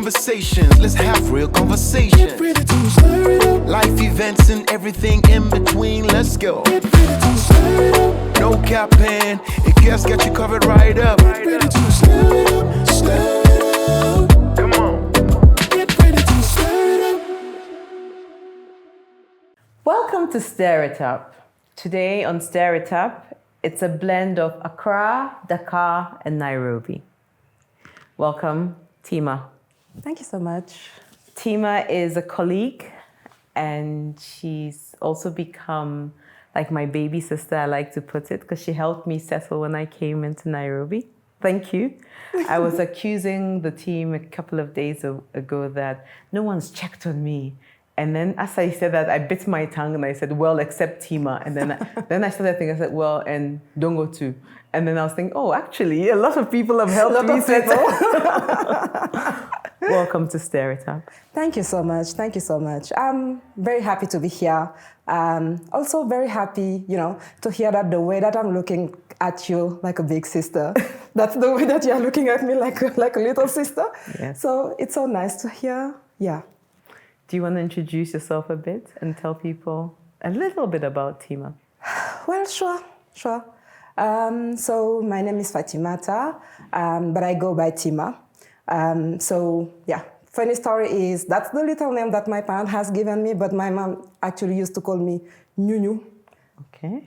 conversations. Let's have real conversations. Get ready to stir it up. Life events and everything in between. Let's go. Get ready to stir it up. No capping. If guests got you covered right up. Get ready to stir it up. Stir it up. Come on. Get ready to stir it up. Welcome to Stir It Up. Today on Stir It Up, it's a blend of Accra, Dakar, and Nairobi. Welcome, Tima. Thank you so much. Tima is a colleague, and she's also become like my baby sister, I like to put it, because she helped me settle when I came into Nairobi. Thank you. I was accusing the team a couple of days ago that no one's checked on me. And then as I said that, I bit my tongue and I said, well, except Tima. And then I started thinking, I said, well, and Dongo too. And then I was thinking, oh, actually, a lot of people have helped me settle. Welcome to Stir It Up. Thank you so much. Thank you so much. I'm very happy to be here. Also very happy, to hear that the way that I'm looking at you like a big sister, that's the way that you're looking at me like a little sister. Yes. So it's so nice to hear. Yeah. Do you want to introduce yourself a bit and tell people a little bit about Tima? Well, sure. So my name is Fatimata, but I go by Tima. Funny story is that's the little name that my parent has given me, but my mom actually used to call me Nyunyu. Okay.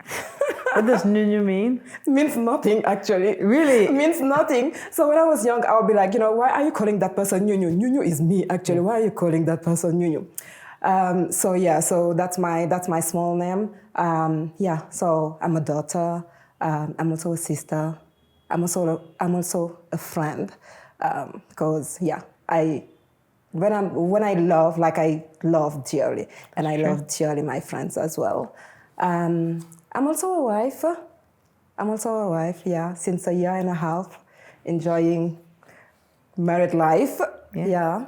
What does Nyunyu mean? Means nothing, actually. Really? Means nothing. So when I was young, I would be like, why are you calling that person Nyunyu? Nyunyu is me, actually. Why are you calling that person Nyunyu? So that's my small name. So I'm a daughter. I'm also a sister. I'm also a friend. When I love, like I love dearly, and I love dearly my friends as well. I'm also a wife. Since a year and a half, enjoying married life. Yeah.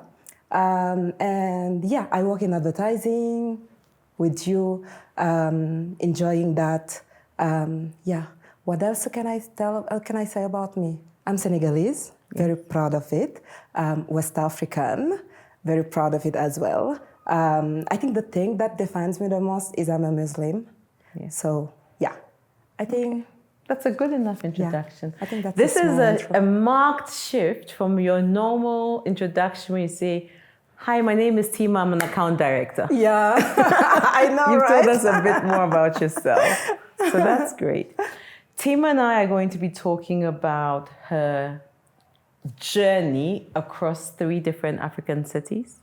I work in advertising with you, enjoying that. What else can I say about me? I'm Senegalese, very proud of it. West African, very proud of it as well. I think the thing that defines me the most is I'm a Muslim. Yeah. So, I think that's a good enough introduction. I think that's this is a marked shift from your normal introduction where you say, hi, my name is Tima, I'm an account director. Yeah, I know, You've right? told us a bit more about yourself. So that's great. Tima and I are going to be talking about her journey across 3 different African cities.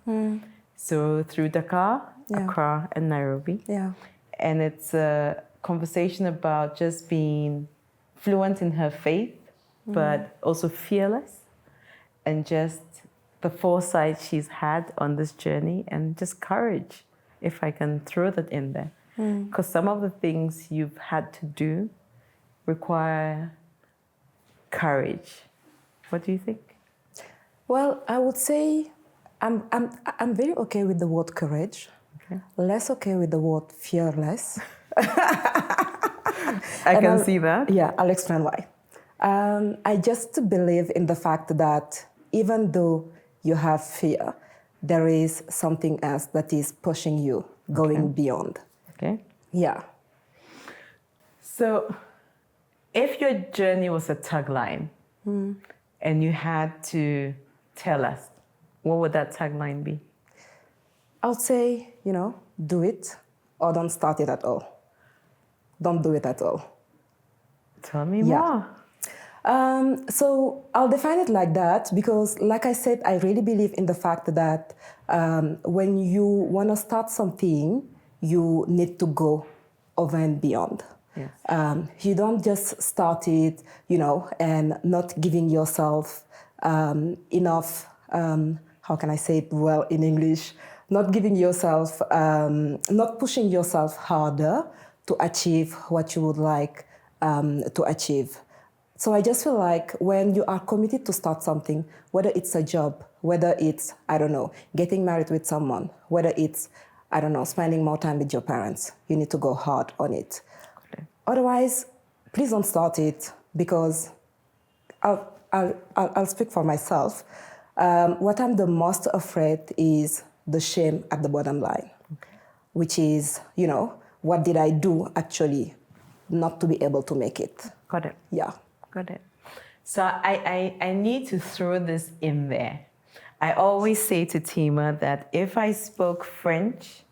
So through Dakar, Accra, and Nairobi. Yeah. And it's a conversation about just being fluent in her faith, but also fearless, and just the foresight she's had on this journey, and just courage, if I can throw that in there. Because some of the things you've had to do require courage. What do you think? Well, I would say I'm very okay with the word courage. Okay. Less okay with the word fearless. I can see that. Yeah, I'll explain why. I just believe in the fact that even though you have fear, there is something else that is pushing you, going beyond. Okay. Yeah. So, if your journey was a tagline, and you had to tell us, what would that tagline be? I would say, do it or don't start it at all. Don't do it at all. Tell me more. So I'll define it like that because, like I said, I really believe in the fact that when you want to start something, you need to go over and beyond. Yes. You don't just start it, and not giving yourself enough, how can I say it well in English? Not giving yourself, not pushing yourself harder to achieve what you would like to achieve. So I just feel like when you are committed to start something, whether it's a job, whether it's, getting married with someone, whether it's, spending more time with your parents, you need to go hard on it. Okay. Otherwise, please don't start it because I'll speak for myself. What I'm the most afraid is the shame at the bottom line, which is, what did I do actually not to be able to make it? Got it. Yeah. Got it. So I need to throw this in there. I always say to Tima that if I spoke French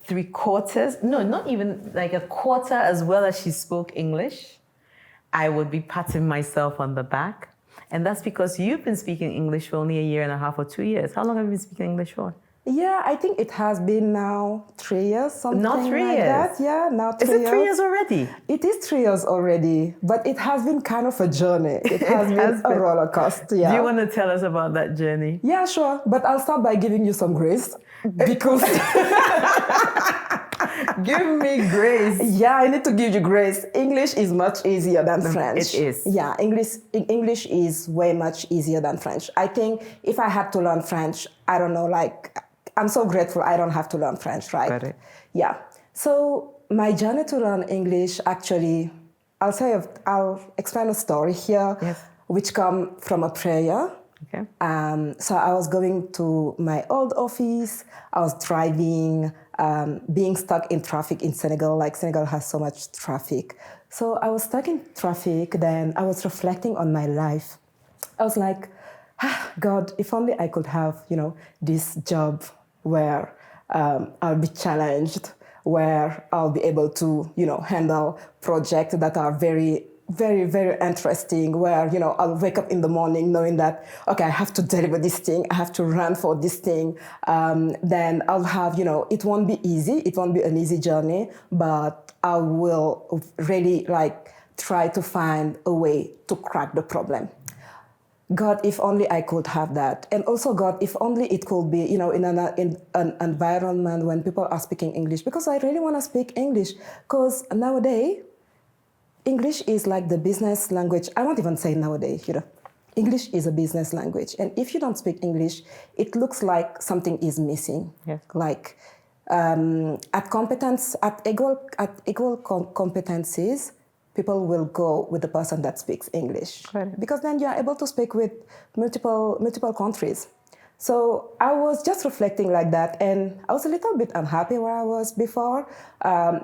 3/4, no, not even like a quarter as well as she spoke English, I would be patting myself on the back. And that's because you've been speaking English for only 1.5 years or 2 years. How long have you been speaking English for? Yeah, I think it has been now 3 years, something Not 3 like years. that. Yeah, now 3 years. Is it 3 years already? It is 3 years already, but it has been kind of a journey. It has been a roller coaster. Yeah. Do you want to tell us about that journey? Yeah, sure. But I'll start by giving you some grace because Give me grace. yeah, I need to give you grace. English is much easier than French. It is. Yeah, English is way much easier than French. I think if I had to learn French, I don't know, I'm so grateful I don't have to learn French, right? Got it. Yeah. So my journey to learn English, actually, I'll explain a story here, Yes. which come from a prayer. Okay. So I was going to my old office. I was driving, being stuck in traffic in Senegal. Like Senegal has so much traffic. So I was stuck in traffic. Then I was reflecting on my life. I was like, God, if only I could have, this job where I'll be challenged, where I'll be able to, handle projects that are very, very, very interesting, where, I'll wake up in the morning knowing that, okay, I have to deliver this thing, I have to run for this thing. Then I'll have, it won't be easy, it won't be an easy journey, but I will really try to find a way to crack the problem. God, if only I could have that. And also, God, if only it could be, in an environment when people are speaking English, because I really want to speak English. Because nowadays, English is like the business language. I won't even say nowadays, English is a business language. And if you don't speak English, it looks like something is missing. Yes. Like at equal competencies, people will go with the person that speaks English. Right. Because then you are able to speak with multiple countries. So I was just reflecting like that, and I was a little bit unhappy where I was before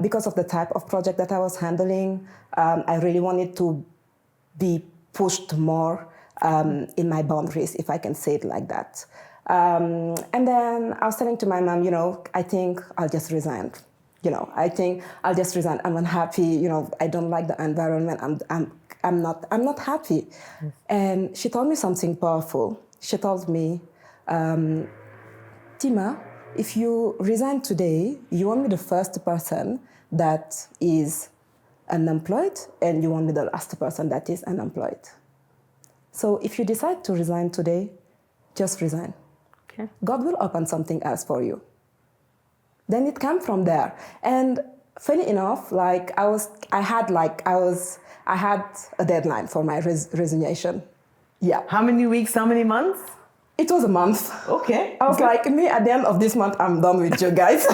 because of the type of project that I was handling. I really wanted to be pushed more in my boundaries, if I can say it like that. And then I was telling to my mom, I think I'll just resign. I think I'll just resign. I'm unhappy. I don't like the environment. I'm not happy. Yes. And she told me something powerful. She told me, Tima, if you resign today, you won't be the first person that is unemployed, and you won't be the last person that is unemployed. So if you decide to resign today, just resign. Okay. God will open something else for you. Then it came from there. And funny enough, I had a deadline for my resignation. Yeah. How many weeks, how many months? It was a month. Okay. I was like, at the end of this month, I'm done with you guys.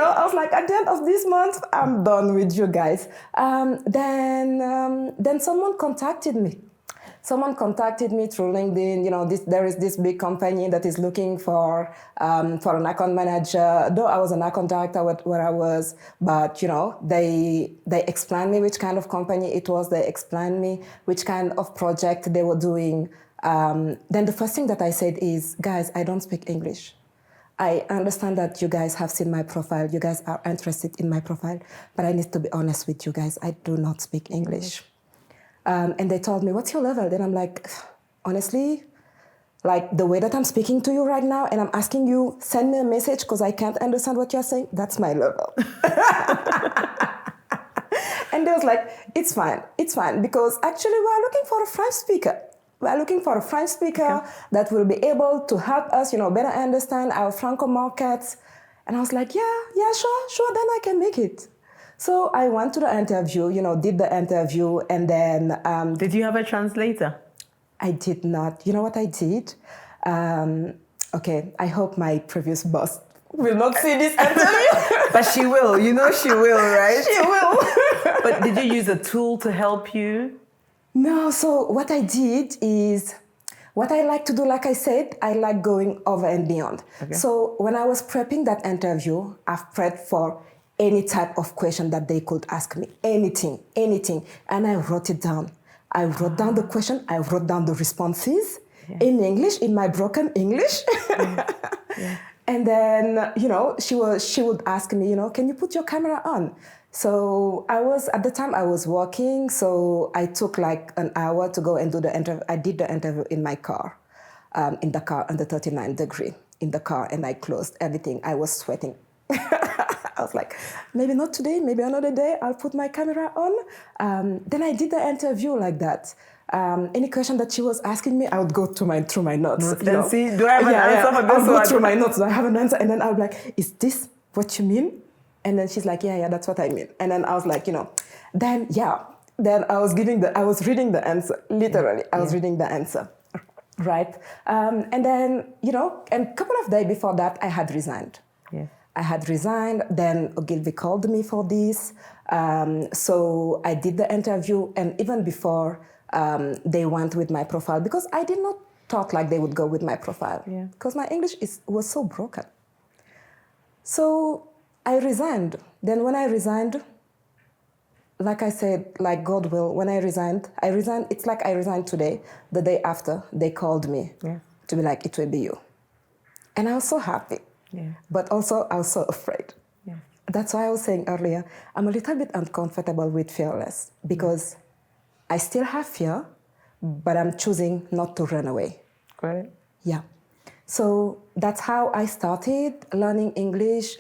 I was like, at the end of this month, I'm done with you guys. Then someone contacted me. Someone contacted me through LinkedIn. There is this big company that is looking for an account manager. Though I was an account director where I was, but they explained me which kind of company it was. They explained me which kind of project they were doing. Then the first thing that I said is, guys, I don't speak English. I understand that you guys have seen my profile. You guys are interested in my profile, but I need to be honest with you guys. I do not speak English. And they told me, what's your level? Then I'm like, honestly, the way that I'm speaking to you right now and I'm asking you, send me a message because I can't understand what you're saying, that's my level. And they was like, it's fine, because actually we're looking for a French speaker. We're looking for a French speaker that will be able to help us, better understand our Franco markets. And I was like, yeah, sure, then I can make it. So I went to the interview, did the interview, and then... Did you have a translator? I did not. You know what I did? Okay, I hope my previous boss will not see this interview. But she will. She will, right? She will. But did you use a tool to help you? No, so what I did is, what I like to do, like I said, I like going over and beyond. Okay. So when I was prepping that interview, I've prepped for any type of question that they could ask me, anything. And I wrote it down. I wrote down the question, I wrote down the responses in English, in my broken English. And then, she would ask me, can you put your camera on? So at the time I was working, so I took like an hour to go and do the interview. I did the interview in my car, in Dakar, under 39 degree in the car, and I closed everything. I was sweating. I was like, maybe not today, maybe another day, I'll put my camera on. Then I did the interview like that. Any question that she was asking me, I would go through my notes. And see, do I have an answer for this I'll go one? through my notes. Do I have an answer? And then I'll be like, is this what you mean? And then she's like, yeah, that's what I mean. And then I was like, then I was reading the answer, literally. I was reading the answer, right? And then, and a couple of days before that, I had resigned. Yeah. I had resigned, then Ogilvy called me for this. So I did the interview, and even before they went with my profile, because I did not talk like they would go with my profile, because my English was so broken. So I resigned. Then when I resigned, like I said, like God will, when I resigned, it's like I resigned today. The day after, they called me to be like, it will be you. And I was so happy. Yeah. But also, I was so afraid. Yeah. That's why I was saying earlier, I'm a little bit uncomfortable with Fearless, because I still have fear, but I'm choosing not to run away. Great. Yeah. So that's how I started learning English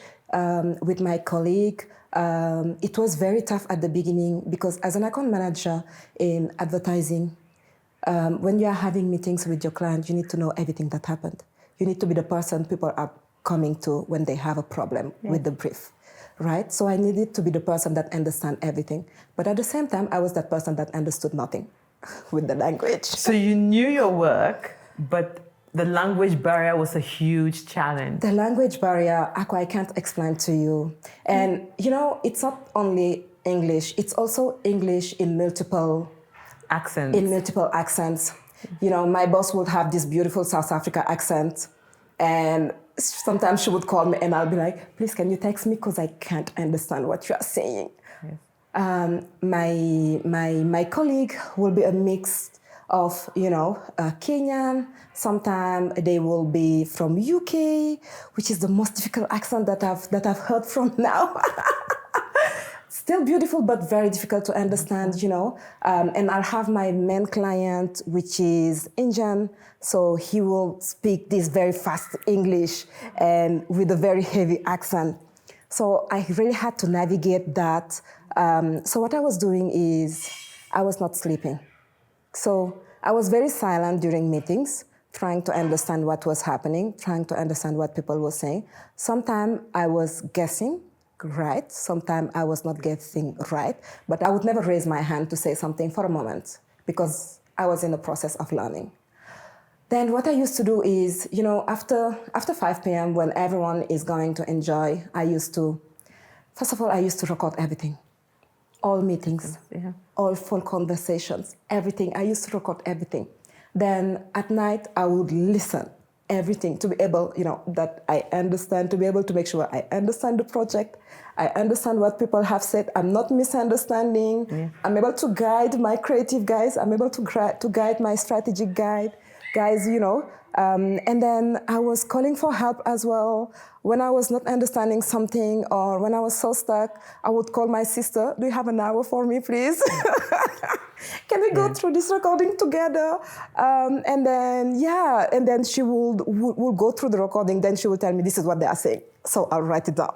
with my colleague. It was very tough at the beginning, because as an account manager in advertising, when you are having meetings with your client, you need to know everything that happened. You need to be the person people are coming to when they have a problem with the brief, right? So I needed to be the person that understands everything. But at the same time, I was that person that understood nothing with the language. So you knew your work, but the language barrier was a huge challenge. The language barrier, I can't explain to you. And, it's not only English, it's also English in multiple accents. My boss would have this beautiful South Africa accent, and sometimes she would call me and I'll be like, please, can you text me, because I can't understand what you are saying. Yes. My colleague will be a mix of, Kenyan. Sometimes they will be from UK, which is the most difficult accent that I've heard from now. Still beautiful, but very difficult to understand, And I'll have my main client, which is Indian, so he will speak this very fast English and with a very heavy accent. So I really had to navigate that. So what I was doing is I was not sleeping. So I was very silent during meetings, trying to understand what was happening, trying to understand what people were saying. Sometimes I was guessing right, sometimes I was not guessing right, but I would never raise my hand to say something for a moment, because I was in the process of learning. Then what I used to do is, after 5 p.m. when everyone is going to enjoy, first of all, I used to record everything. All meetings, all phone conversations, everything. I used to record everything. Then at night, I would listen everything to be able, that I understand, to be able to make sure I understand the project, I understand what people have said, I'm not misunderstanding, I'm able to guide my creative guys, I'm able to guide my strategic guys, and then I was calling for help as well. When I was not understanding something, or when I was so stuck, I would call my sister, do you have an hour for me, please? Can we go through this recording together? And then she will go through the recording, then she will tell me this is what they are saying. So I'll write it down.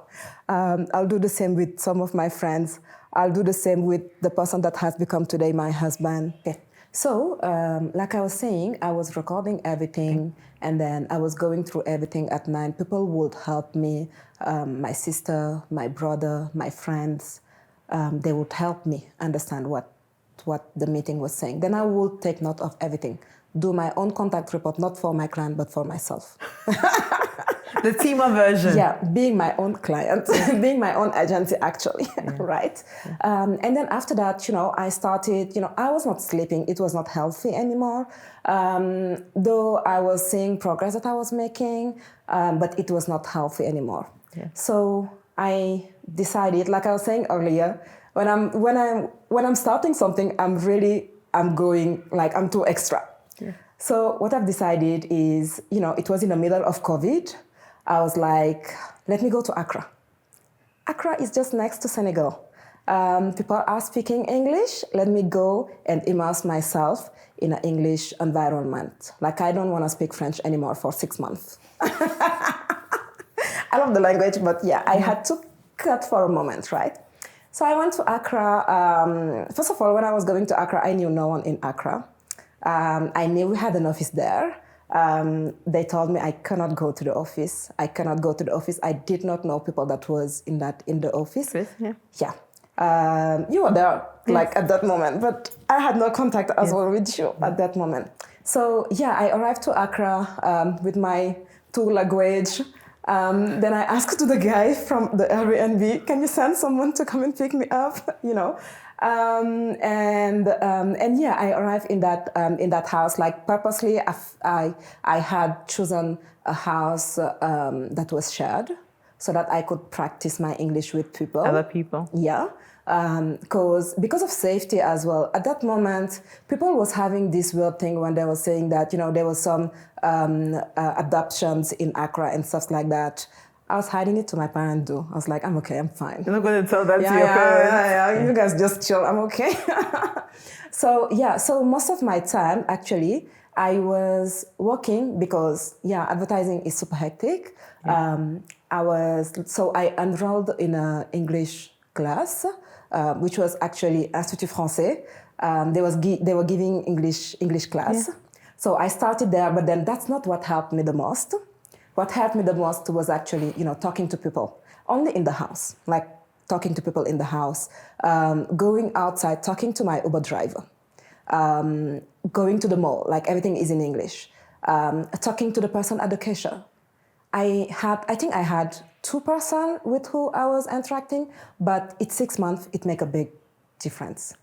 I'll do the same with some of my friends. I'll do the same with the person that has become today my husband. Okay. So, like I was saying, I was recording everything, and then I was going through everything at night. People would help me, my sister, my brother, my friends. They would help me understand what the meeting was saying. Then I would take note of everything, do my own contact report, not for my client, but for myself. The Tima version. Yeah, being my own client, being my own agency, actually, right? And then after that, I started, I was not sleeping. It was not healthy anymore. Though I was seeing progress that I was making, but it was not healthy anymore. Yeah. So I decided, like I was saying earlier, when I'm starting something, I'm going, like, I'm too extra. Yeah. So what I've decided is, it was in the middle of COVID. I was like, let me go to Accra. Accra is just next to Senegal. People are speaking English. Let me go and immerse myself in an English environment. Like, I don't want to speak French anymore for 6 months. I love the language, but yeah, I had to cut for a moment, right? So I went to Accra. First of all, when I was going to Accra, I knew no one in Accra. I knew we had an office there. They told me I cannot go to the office. I cannot go to the office. I did not know people that was in the office. Yeah. Yeah. You were there, like, at that moment, but I had no contact as well with you at that moment. So yeah, I arrived to Accra with my 2 luggage. Then I asked to the guy from the Airbnb, can you send someone to come and pick me up? And yeah, I arrived in that house, like, purposely. I had chosen a house that was shared so that I could practice my English with people. Other people. Yeah. Because of safety as well. At that moment, people was having this weird thing when they were saying that, there was some adoptions in Accra and stuff like that. I was hiding it to my parents too. I was like, I'm okay, I'm fine. You're not going to tell that to your parents? Yeah. You guys just chill, I'm okay. So most of my time, actually, I was working because, advertising is super hectic. I enrolled in an English class, which was actually Institut Français. They were giving English class. Yeah. So I started there, but then that's not what helped me the most. What helped me the most was actually, talking to people, only in the house, like talking to people in the house, going outside, talking to my Uber driver, going to the mall, like, everything is in English, talking to the person at the cashier. I think I had 2 persons with who I was interacting, but in 6 months, it make a big difference.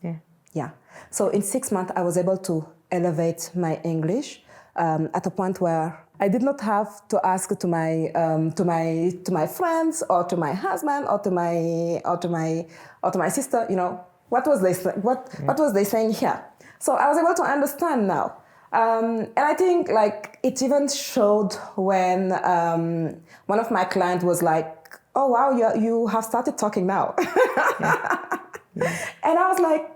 Yeah. So in 6 months, I was able to elevate my English at a point where I did not have to ask to my friends or to my husband or to my sister, what was they saying here. So I was able to understand now. And I think, like, it even showed when one of my clients was like, oh, wow, you have started talking now. And I was like,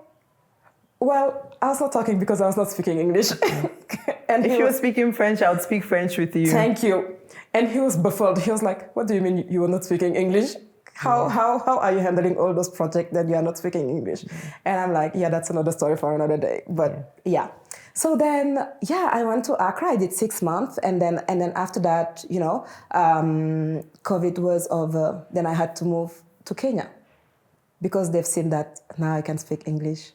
well, I was not talking because I was not speaking English. And if you were speaking French, I would speak French with you. Thank you. And he was baffled. He was like, what do you mean you were not speaking English? How are you handling all those projects that you are not speaking English? And I'm like, yeah, that's another story for another day. But yeah. So then, I went to Accra. I did 6 months. And then after that, COVID was over. Then I had to move to Kenya because they've seen that now I can speak English,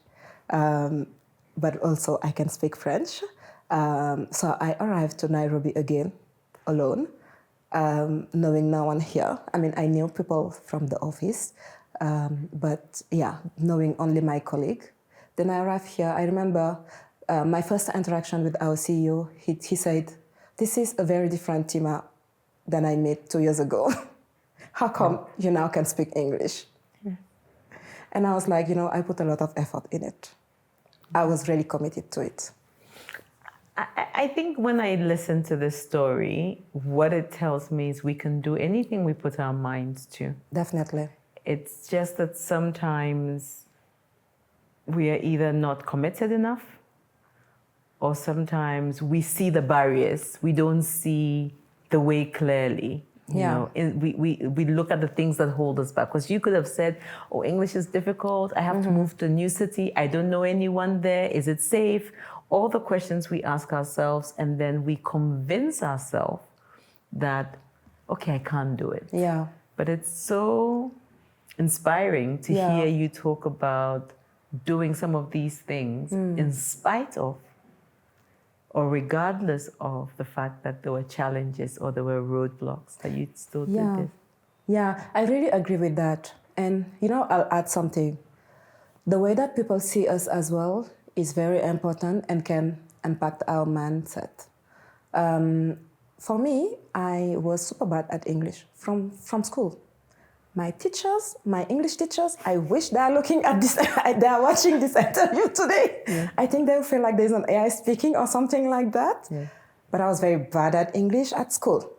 but also I can speak French. So I arrived to Nairobi again, alone, knowing no one here. I mean, I knew people from the office, but knowing only my colleague. Then I arrived here. I remember my first interaction with our CEO. He said, "This is a very different Tima than I met 2 years ago. How come you now can speak English?" And I was like, I put a lot of effort in it. I was really committed to it. I think when I listen to this story, what it tells me is we can do anything we put our minds to. Definitely. It's just that sometimes we are either not committed enough, or sometimes we see the barriers. We don't see the way clearly. We look at the things that hold us back. Because you could have said, oh, English is difficult. I have to move to a new city. I don't know anyone there. Is it safe? All the questions we ask ourselves, and then we convince ourselves that, okay, I can't do it. Yeah. But it's so inspiring to hear you talk about doing some of these things in spite of or regardless of the fact that there were challenges or there were roadblocks, that you still did Yeah. this? Yeah, I really agree with that. And, I'll add something. The way that people see us as well is very important and can impact our mindset. For me, I was super bad at English from school. My teachers, my English teachers, I wish they are looking at this, they are watching this interview today. Yeah. I think they will feel like there's an AI speaking or something like that. Yeah. But I was very bad at English at school.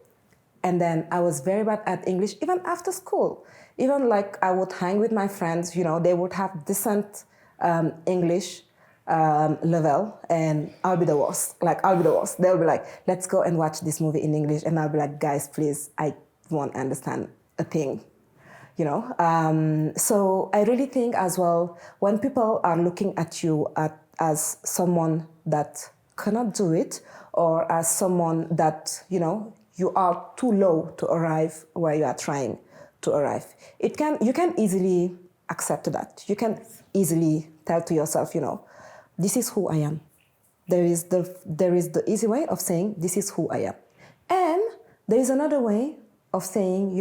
And then I was very bad at English even after school. Even like I would hang with my friends, they would have decent English level, and I'll be the worst. They'll be like, let's go and watch this movie in English. And I'll be like, guys, please, I won't understand a thing. So I really think as well, when people are looking at you as someone that cannot do it, or as someone that, you are too low to arrive where you are trying to arrive, you can easily accept that. You can easily tell to yourself, this is who I am. There is the easy way of saying, this is who I am. And there is another way of saying,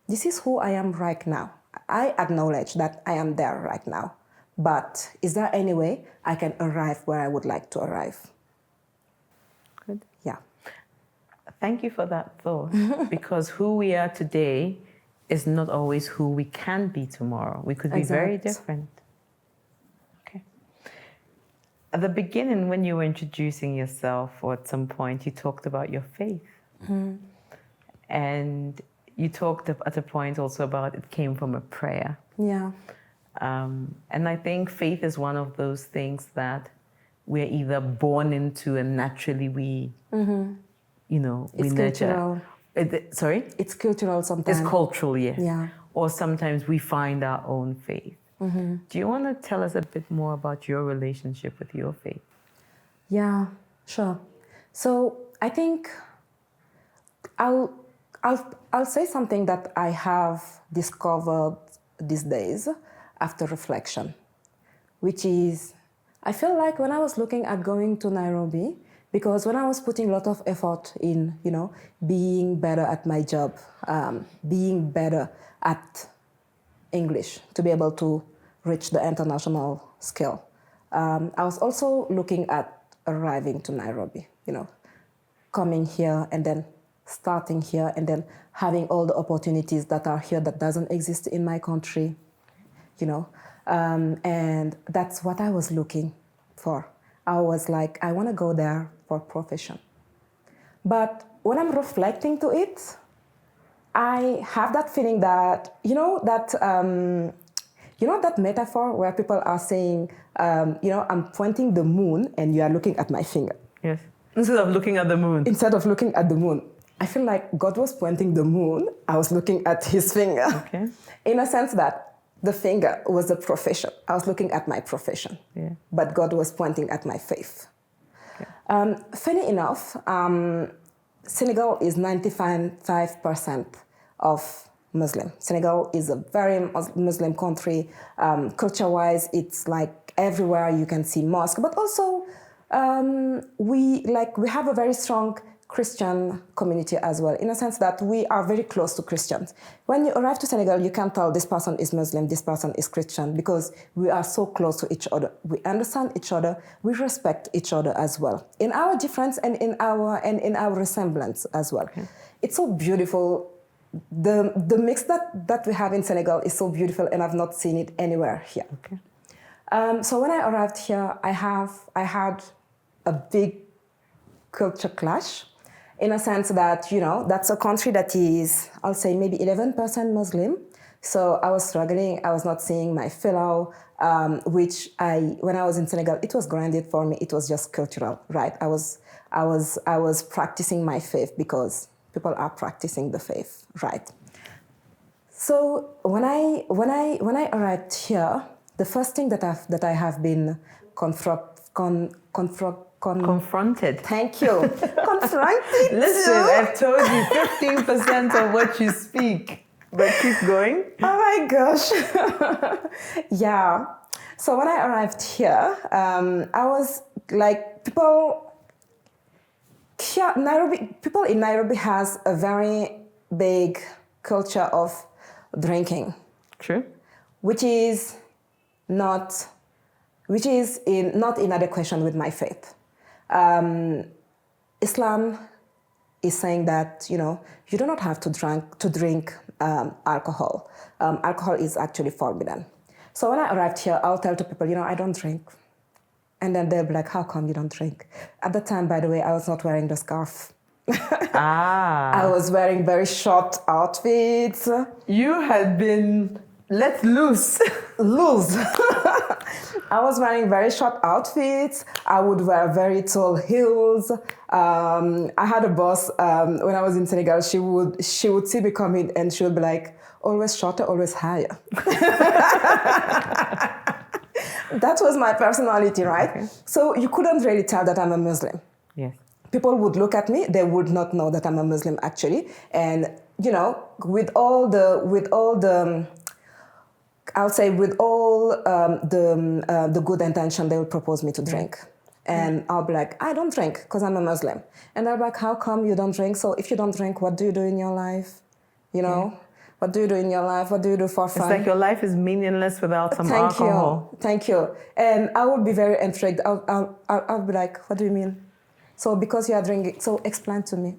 this is who I am right now. I acknowledge that I am there right now. But is there any way I can arrive where I would like to arrive? Good. Yeah. Thank you for that thought, because who we are today is not always who we can be tomorrow. We could be very Exact. different. Okay. At the beginning, when you were introducing yourself, or at some point, you talked about your faith. And you talked at a point also about it came from a prayer. Yeah. And I think faith is one of those things that we're either born into and naturally we It's nurture. cultural. Sorry? It's cultural sometimes. It's cultural, yes. Yeah. Or sometimes we find our own faith. Do you want to tell us a bit more about your relationship with your faith? Yeah, sure. So I think I'll say something that I have discovered these days after reflection, which is, I feel like when I was looking at going to Nairobi, because when I was putting a lot of effort in, being better at my job, being better at English to be able to reach the international scale, I was also looking at arriving to Nairobi, coming here and then starting here and then having all the opportunities that are here that doesn't exist in my country, and that's what I was looking for. I was like, I want to go there for profession. But when I'm reflecting to it, I have that feeling that, that metaphor where people are saying, I'm pointing the moon and you are looking at my finger. Yes. Instead of looking at the moon. Instead of looking at the moon. I feel like God was pointing the moon, I was looking at his finger. Okay. In a sense that the finger was the profession. I was looking at my profession. Yeah. But God was pointing at my faith. Okay. Funny enough, Senegal is 95% of Muslim. Senegal is a very Muslim country. Culture-wise, it's like everywhere you can see mosque, but also we have a very strong Christian community as well, in a sense that we are very close to Christians. When you arrive to Senegal, you can't tell this person is Muslim, this person is Christian, because we are so close to each other. We understand each other, we respect each other as well, in our difference and in our resemblance as well. Okay. It's so beautiful. The mix that we have in Senegal is so beautiful, and I've not seen it anywhere here. Okay. So when I arrived here, I had a big culture clash, in a sense that, that's a country that is, I'll say maybe 11% Muslim. So I was struggling. I was not seeing my fellow, when I was in Senegal, it was grounded for me. It was just cultural, right? I was practicing my faith because people are practicing the faith, right? So when I arrived here, the first thing that I have been confronted. Thank you. Confronted. Listen, I've told you 15% of what you speak. But keep going. Oh my gosh. Yeah. So when I arrived here, I was like, people, Yeah, people in Nairobi has a very big culture of drinking, True. which is not in adequation with my faith. Islam is saying that you do not have to drink alcohol. Alcohol is actually forbidden. So when I arrived here, I'll tell to people, I don't drink. And then they'll be like, how come you don't drink? At the time, by the way, I was not wearing the scarf. I was wearing very short outfits. You had been let loose. Loose. I was wearing very short outfits. I would wear very tall heels. I had a boss when I was in Senegal. She would see me coming and she would be like, always shorter, always higher. That was my personality, right? Okay. So you couldn't really tell that I'm a Muslim. Yes. People would look at me, they would not know that I'm a Muslim actually. And with all the good intention, they will propose me to drink. And I'll be like, I don't drink because I'm a Muslim. And they're like, how come you don't drink? So if you don't drink, what do you do in your life? What do you do in your life? What do you do for fun? It's like your life is meaningless without some alcohol. Thank you. And I would be very intrigued. I'll be like, what do you mean? So because you are drinking, so explain to me.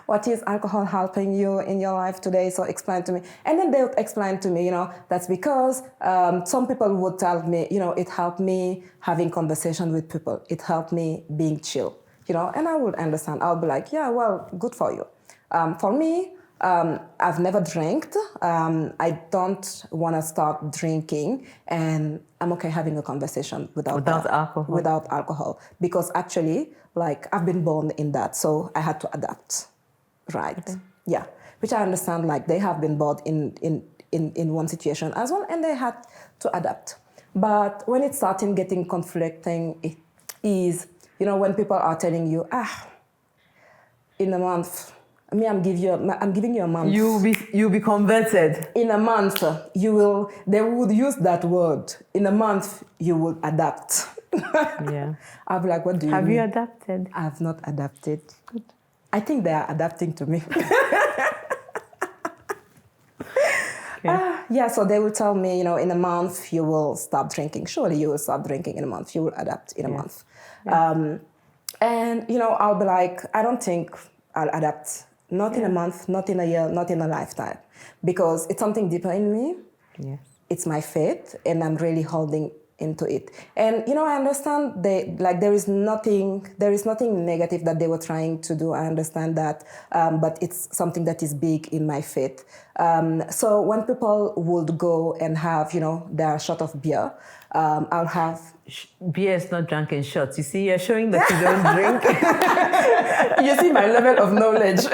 What is alcohol helping you in your life today? So explain to me. And then they would explain to me, that's because some people would tell me, it helped me having conversation with people. It helped me being chill, and I would understand. I'll be like, yeah, well, good for you. For me, I've never drank. I don't want to start drinking, and I'm okay having a conversation without alcohol. Because actually, I've been born in that, so I had to adapt, right? Okay. Yeah, which I understand. They have been born in one situation as well, and they had to adapt. But when it started getting conflicting, it is when people are telling you, in a month. I'm giving you a month. You'll be converted. In a month, they would use that word. In a month, you will adapt. Yeah. I'll be like, what do you mean? Have you adapted? I've not adapted. Good. I think they are adapting to me. Yeah, so they will tell me, in a month, you will stop drinking. Surely you will stop drinking in a month. You will adapt in a month. Yeah. And, I'll be like, I don't think I'll adapt. Not in a month, not in a year, not in a lifetime. Because it's something deeper in me. Yes. It's my faith, and I'm really holding into it. And, I understand there is nothing negative that they were trying to do. I understand that. But it's something that is big in my faith. So when people would go and have, their shot of beer, I'll have... Beer is not drunk in shots. You see, you're showing that you don't drink. You see my level of knowledge.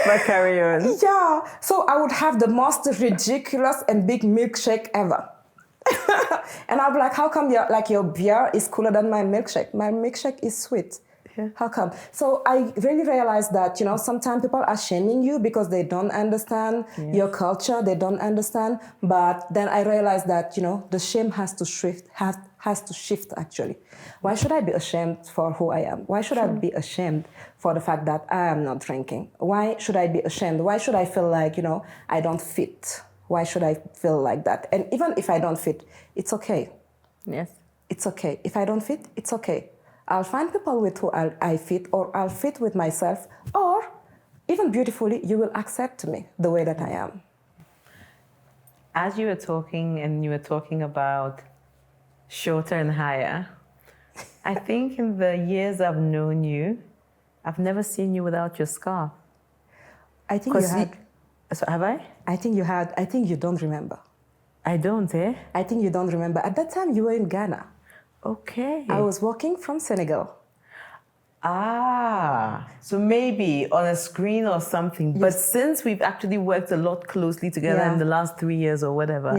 But carry on. Yeah. So I would have the most ridiculous and big milkshake ever. And I'll be like, how come your beer is cooler than my milkshake? My milkshake is sweet. Yeah. How come? So I really realized that, sometimes people are shaming you because they don't understand your culture. They don't understand. But then I realized that, the shame has to shift actually. Why should I be ashamed for who I am? Why should I be ashamed for the fact that I am not drinking? Why should I be ashamed? Why should I feel like, I don't fit? Why should I feel like that? And even if I don't fit, it's okay. Yes. It's okay. If I don't fit, it's okay. I'll find people with who I fit, or I'll fit with myself, or even beautifully, you will accept me the way that I am. As you were talking, and you were talking about shorter and higher, I think in the years I've known you, I've never seen you without your scarf. I think you had. So have I? I think you had. I think you don't remember. I don't, eh? I think you don't remember. At that time, you were in Ghana. Okay. I was walking from Senegal. So maybe on a screen or something. Yes. But since we've actually worked a lot closely together in the last 3 years or whatever,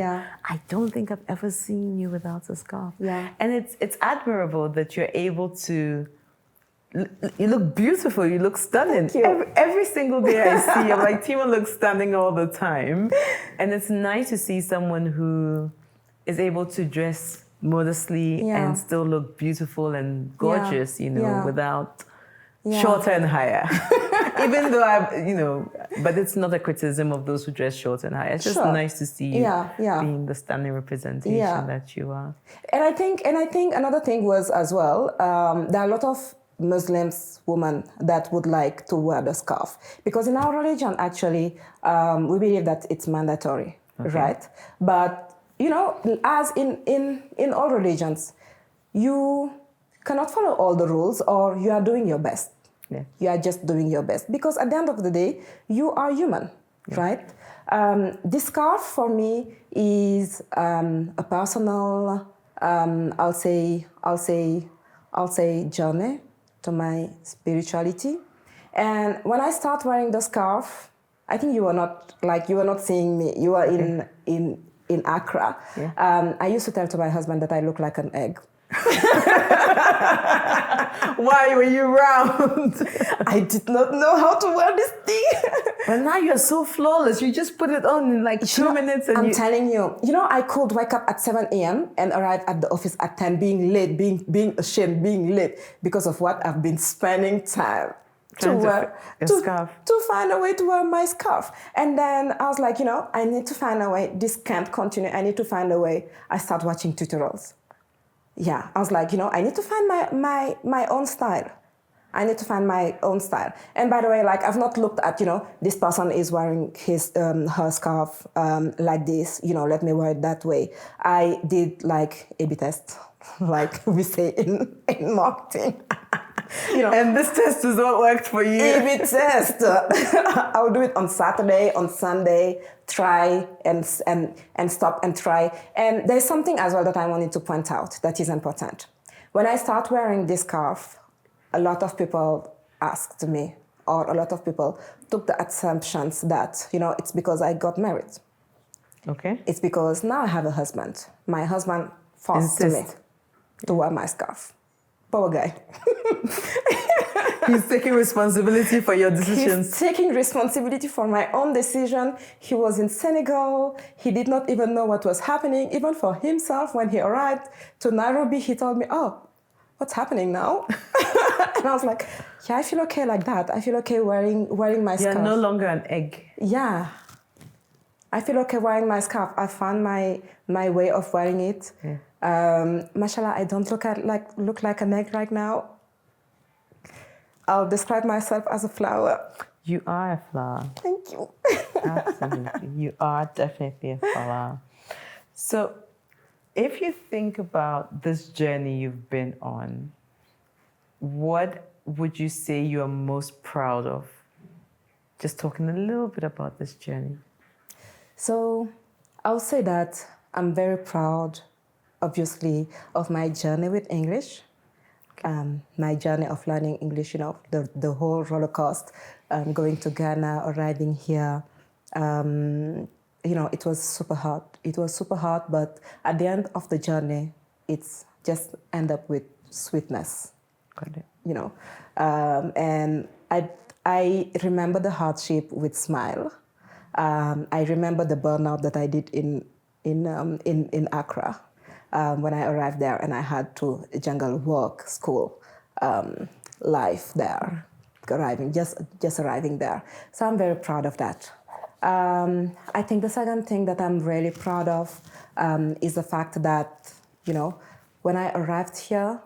I don't think I've ever seen you without a scarf. Yeah. And it's admirable that you're able to... You look beautiful. You look stunning. Thank you. Every single day I see you, I'm like, Tima looks stunning all the time. And it's nice to see someone who is able to dress modestly Yeah. and still look beautiful and gorgeous, you know, Yeah. without Yeah. shorter and higher. Even though but it's not a criticism of those who dress short and high. It's just Sure. nice to see you Yeah. being the stunning representation Yeah. that you are. And I think another thing was as well, there are a lot of Muslims women that would like to wear the scarf because in our religion, actually, we believe that it's mandatory, right? But you know, as in all religions, you cannot follow all the rules, or you are doing your best. Yeah. You are just doing your best because at the end of the day, you are human, right? This scarf for me is a personal, I'll say journey to my spirituality. And when I start wearing the scarf, I think you were not seeing me. You were in Accra. Yeah. I used to tell to my husband that I look like an egg. Why were you round? I did not know how to wear this thing. But now you're so flawless. You just put it on in like 2 minutes and I'm telling you, I could wake up at 7 a.m. and arrive at the office at 10, being late, being ashamed, being late because of what I've been spending time to wear a scarf. To find a way to wear my scarf. And then I was like, I need to find a way. This can't continue. I need to find a way. I start watching tutorials. Yeah, I was like, I need to find my own style. I need to find my own style. And by the way, like I've not looked at, this person is wearing her scarf like this, let me wear it that way. I did like A/B test, like we say in marketing. And this test is what worked for you. A/B test. I'll do it on Saturday, on Sunday, try and stop and try. And there's something as well that I wanted to point out that is important. When I start wearing this scarf, a lot of people asked me, or a lot of people took the assumptions that, it's because I got married. Okay. It's because now I have a husband. My husband forced me to wear my scarf. Poor guy. He's taking responsibility for your decisions. He's taking responsibility for my own decision. He was in Senegal. He did not even know what was happening. Even for himself, when he arrived to Nairobi, he told me, "Oh, what's happening now?" And I was like, "Yeah, I feel okay like that. I feel okay wearing my scarf." You're no longer an egg. Yeah. I feel okay wearing my scarf. I found my way of wearing it. Yeah. Mashallah, I don't look like an egg right now. I'll describe myself as a flower. You are a flower. Thank you. Absolutely. You are definitely a flower. So if you think about this journey you've been on, what would you say you are most proud of? Just talking a little bit about this journey. So I'll say that I'm very proud, obviously, of my journey with English. My journey of learning English, the whole roller coaster, going to Ghana, arriving here. It was super hard. It was super hard, but at the end of the journey, it's just end up with sweetness. Got it. And I remember the hardship with smile. I remember the burnout that I did in Accra. When I arrived there and I had to jungle work, school, life there, just arriving there. So I'm very proud of that. I think the second thing that I'm really proud of is the fact that, when I arrived here,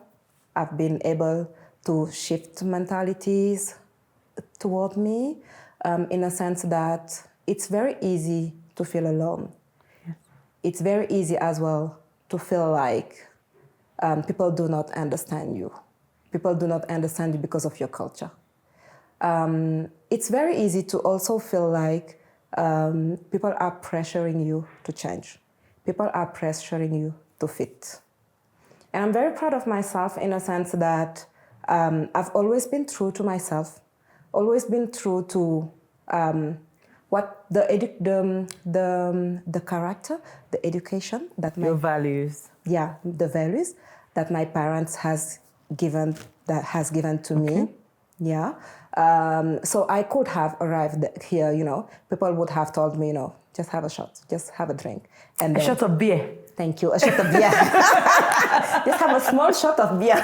I've been able to shift mentalities toward me in a sense that it's very easy to feel alone. Yes. It's very easy as well to feel like people do not understand you. People do not understand you because of your culture. It's very easy to also feel like people are pressuring you to change. People are pressuring you to fit. And I'm very proud of myself in a sense that I've always been true to myself, always been true to what the character, the education that your values. Yeah, the values that my parents has given to me. Yeah, So I could have arrived here, people would have told me, just have a shot, just have a drink. And A shot of beer. Thank you, a shot of beer. Just have a small shot of beer.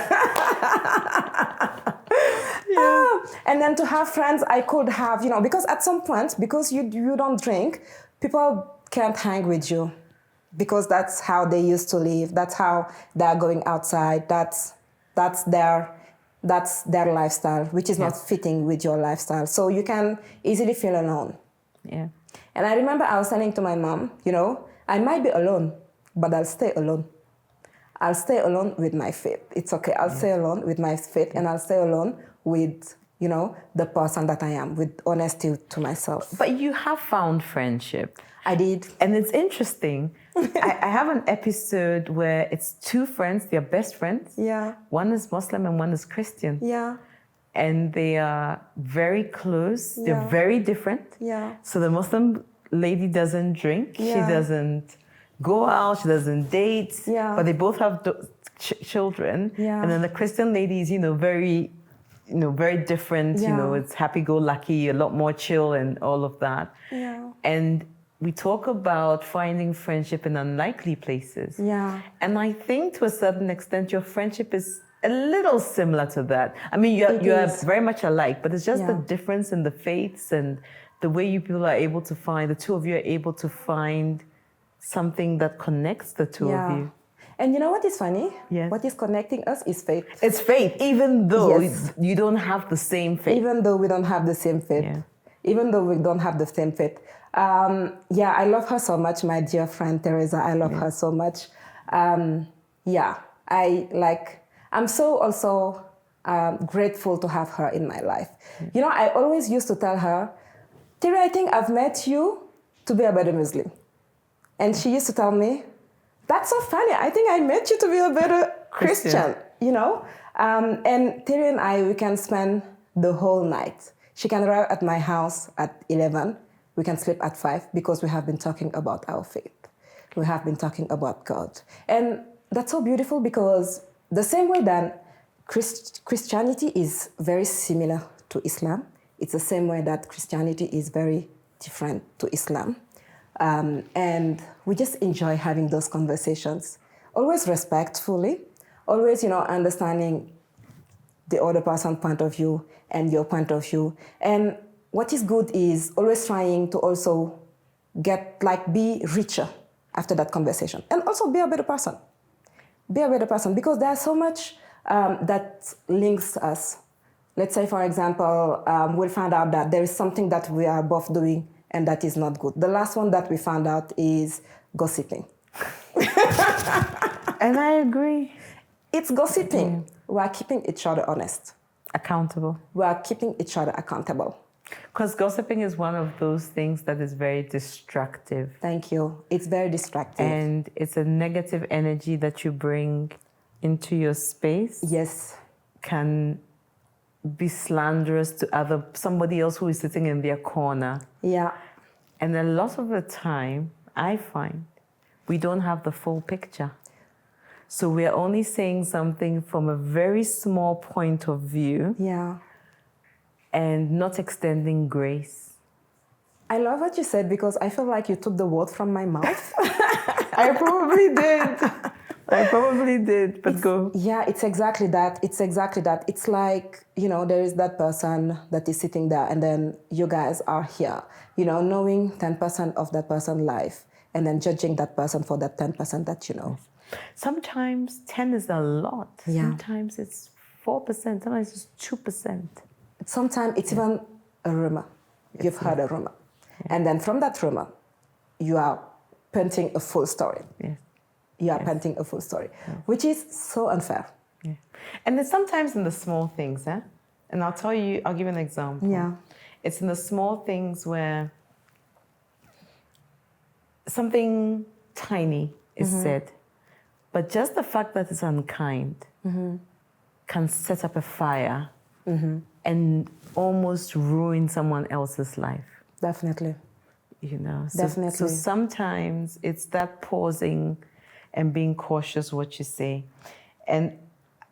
And then to have friends, I could have, because at some point, because you don't drink, people can't hang with you because that's how they used to live. That's how they're going outside. That's their lifestyle, which is not fitting with your lifestyle. So you can easily feel alone. Yeah. And I remember I was telling to my mom, I might be alone, but I'll stay alone. I'll stay alone with my faith. It's okay. I'll stay alone with my faith, and I'll stay alone with, the person that I am, with honesty to myself. But you have found friendship. I did. And it's interesting. I have an episode where it's two friends, they're best friends. Yeah. One is Muslim and one is Christian. Yeah. And they are very close. Yeah. They're very different. Yeah. So the Muslim lady doesn't drink. Yeah. She doesn't go out. She doesn't date. Yeah. But they both have children. Yeah. And then the Christian lady is, very, very different. Yeah. It's happy-go-lucky, a lot more chill and all of that. Yeah. And we talk about finding friendship in unlikely places. Yeah. And I think to a certain extent, your friendship is a little similar to that. I mean, you are very much alike, but it's just the difference in the faiths and the way you people are able to find, the two of you are able to find something that connects the two of you. And you know what is funny? Yes. What is connecting us is faith. It's faith, even though Yes. you don't have the same faith. Even though we don't have the same faith. Yeah. Even though we don't have the same faith. I love her so much, my dear friend Teresa. I love her so much. I'm so also grateful to have her in my life. I always used to tell her, Terry, I think I've met you to be a better Muslim. And she used to tell me, that's so funny. I think I met you to be a better Christian. And Terry and I, we can spend the whole night. She can arrive at my house at 11. We can sleep at 5 because we have been talking about our faith. We have been talking about God. And that's so beautiful because the same way that Christianity is very similar to Islam, it's the same way that Christianity is very different to Islam. And we just enjoy having those conversations, always respectfully, always, understanding the other person's point of view and your point of view. And what is good is always trying to also be richer after that conversation and also be a better person. Be a better person because there's so much that links us. Let's say, for example, we'll find out that there is something that we are both doing and that is not good. The last one that we found out is gossiping. And I agree. It's gossiping. We are keeping each other honest. Accountable. We are keeping each other accountable. Because gossiping is one of those things that is very destructive. Thank you. It's very distracting. And it's a negative energy that you bring into your space. Yes. Can be slanderous to somebody else who is sitting in their corner. Yeah. And a lot of the time, I find, we don't have the full picture. So we're only saying something from a very small point of view. Yeah. And not extending grace. I love what you said because I feel like you took the word from my mouth. I probably did, but go. Yeah, it's exactly that. It's like, there is that person that is sitting there and then you guys are here, knowing 10% of that person's life and then judging that person for that 10% that you know. Sometimes 10 is a lot. Yeah. Sometimes it's 4%, sometimes it's 2%. Sometimes it's even a rumor. You've heard a rumor. Yeah. And then from that rumor, you are painting a full story. Yes. You are painting a full story, which is so unfair. Yeah. And it's sometimes in the small things, eh? And I'll give you an example. Yeah. It's in the small things where something tiny is said, but just the fact that it's unkind can set up a fire and almost ruin someone else's life. Definitely. Definitely. So sometimes it's that pausing and being cautious what you say. And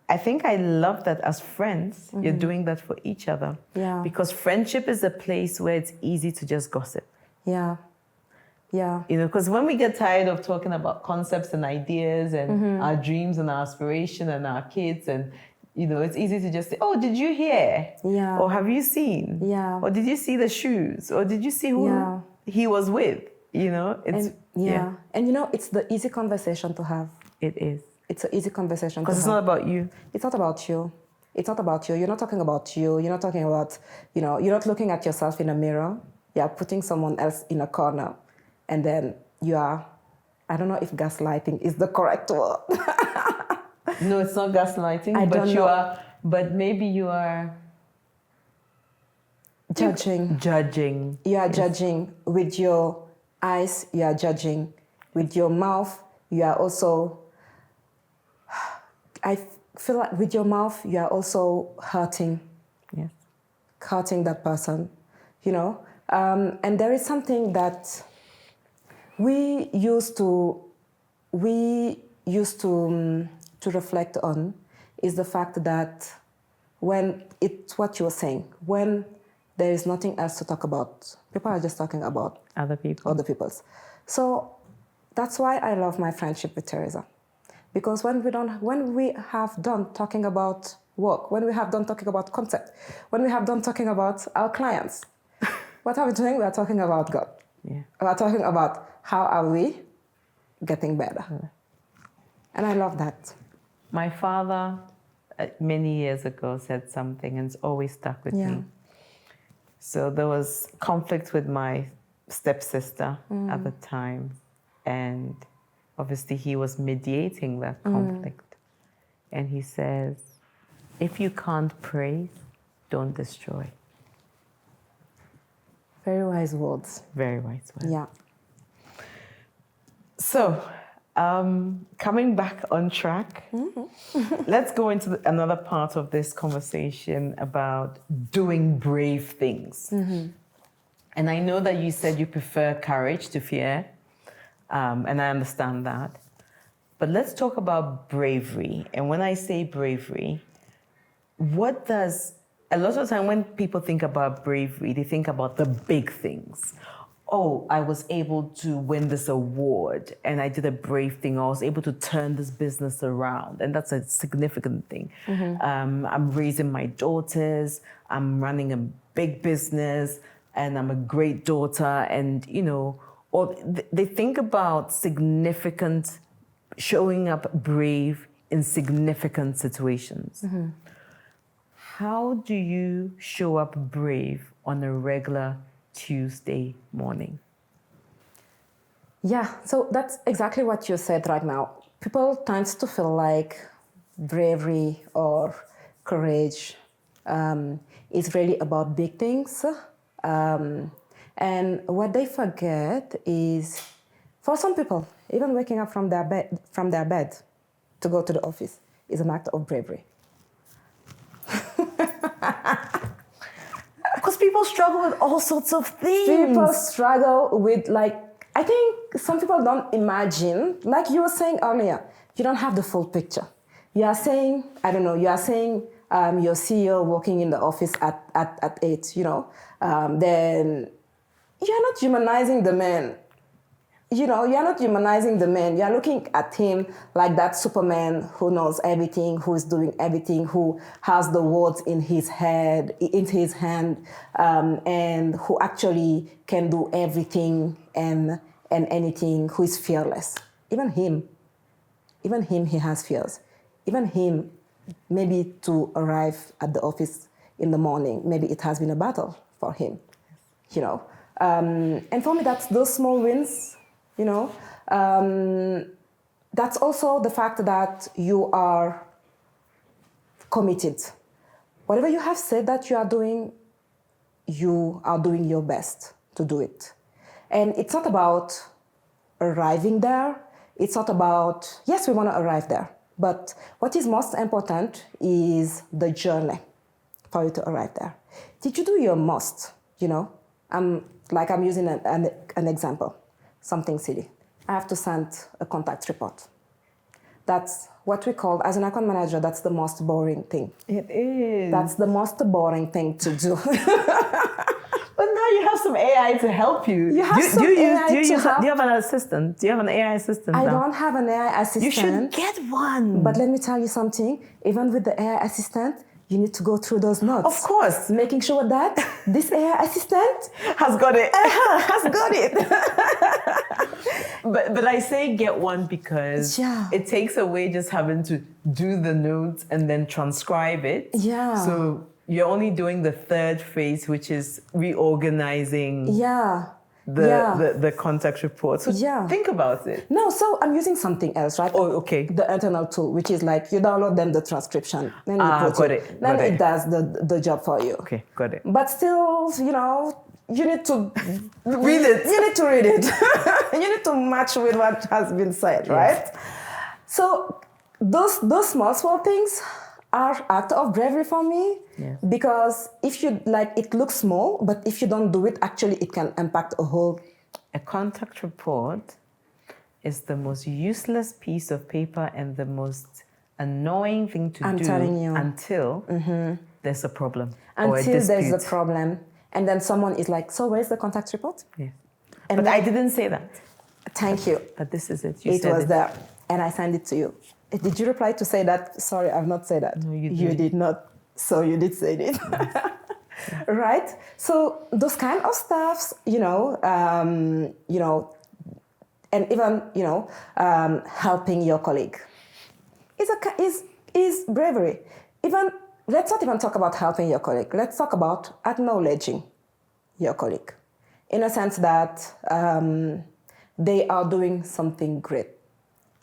I think I love that as friends, you're doing that for each other. Yeah. Because friendship is a place where it's easy to just gossip. Yeah. Yeah. You know, because when we get tired of talking about concepts and ideas and our dreams and our aspiration and our kids and, you know, it's easy to just say, oh, did you hear? Yeah. Or have you seen? Yeah. Or did you see the shoes? Or did you see who he was with? You know, it's, And you know, it's the easy conversation to have. It is. It's an easy conversation to have. Because it's not about you. It's not about you. It's not about you. You're not talking about you. You're not talking about, you know, you're not looking at yourself in a mirror. You're putting someone else in a corner. And then you are, I don't know if gaslighting is the correct word. No, it's not gaslighting. I but don't you know. are, but maybe you are Judging. judging. You are judging with your eyes. You are judging with your mouth. You are also, I feel like with your mouth, you are also hurting. Yes. Hurting that person, you know. And there is something that we used to reflect on, is the fact that when it's what you were saying, when there is nothing else to talk about, people are just talking about Other people. other people's. So that's why I love my friendship with Teresa, because when we have done talking about work, when we have done talking about concept, when we have done talking about our clients, what are we doing? We are talking about God. Yeah. We are talking about how are we getting better. And I love that. My father, many years ago, said something, and it's always stuck with me. So there was conflict with my stepsister at the time, and obviously he was mediating that conflict. And he says, if you can't praise, don't destroy. Very wise words. Very wise word. Yeah. So, coming back on track, let's go into another part of this conversation about doing brave things. And I know that you said you prefer courage to fear, and I understand that. But let's talk about bravery. And when I say bravery, a lot of the time when people think about bravery, they think about the big things. Oh, I was able to win this award and I did a brave thing. I was able to turn this business around. And that's a significant thing. I'm raising my daughters. I'm running a big business and I'm a great daughter. And, you know, or they think about significant, showing up brave in significant situations. How do you show up brave on a regular Tuesday morning? Yeah, so that's exactly what you said right now. People tend to feel like bravery or courage is really about big things. And what they forget is, for some people, even waking up from their bed to go to the office is an act of bravery. Because people struggle with all sorts of things. People struggle with, like, I think some people don't imagine, like you were saying earlier, you don't have the full picture. You are saying, I don't know, you are saying your CEO working in the office at 8, you know, then you're not humanizing the man. You know, you're not humanizing the man. You're looking at him like that Superman who knows everything, who is doing everything, who has the words in his head, in his hand, and who actually can do everything and anything, who is fearless. Even him, he has fears. Even him, maybe to arrive at the office in the morning, maybe it has been a battle for him, you know. And for me, that's those small wins. You know, that's also the fact that you are committed. Whatever you have said that you are doing your best to do it. And it's not about arriving there. It's not about, yes, we want to arrive there. But what is most important is the journey for you to arrive there. Did you do your most? You know, I'm using an example. Something silly. I have to send a contact report. That's what we call, as an account manager, that's the most boring thing. It is. That's the most boring thing to do. But now you have some AI to help you. You have do you AI to help. Do you have an assistant? Do you have an AI assistant I now? don't have an AI assistant. You should get one. But let me tell you something. Even with the AI assistant, you need to go through those notes. Of course. Making sure that this AI assistant Has got it. has got it. But I say get one because Yeah. it takes away just having to do the notes and then transcribe it. Yeah. So you're only doing the third phase, which is reorganizing Yeah. the contact report. So Yeah. think about it. No, so I'm using something else, right? Oh, okay. The internal tool, which is like you download then the transcription. Then you Ah, put got it. it, Then got it it. does the job for you. Okay, got it. But still, you need to Read it. You need to read it. You need to match with what has been said, right? So those small things are act of bravery for me. Yes. Because if you it looks small, but if you don't do it, actually it can impact a whole. A contact report is the most useless piece of paper and the most annoying thing to I'm do telling you. until there's a problem or a Until there's a dispute. problem, and then someone is like, "So where's the contact report?" Yes. And But then- I didn't say that. Thank you. But this is it. You It said was there, and I sent it to you. Did you reply to say that? Sorry, I've not said that. No, you You didn't. did not. So you did say it, right? So those kind of stuffs, and even helping your colleague is bravery. Even let's not even talk about helping your colleague. Let's talk about acknowledging your colleague, in a sense that they are doing something great.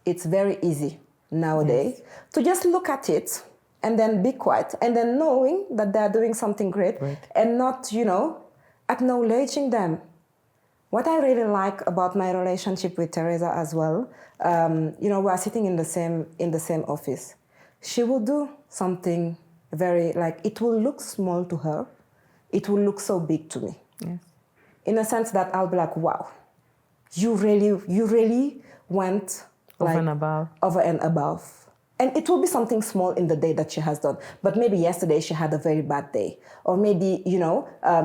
It's very easy nowadays to just look at it and then be quiet and then knowing that they're doing something great and not, acknowledging them. What I really like about my relationship with Teresa as well, we are sitting in the same office. She will do something very, it will look small to her. It will look so big to me. Yes. In a sense that I'll be like, wow, you really went Over and above. Over and above. And it will be something small in the day that she has done. But maybe yesterday she had a very bad day. Or maybe,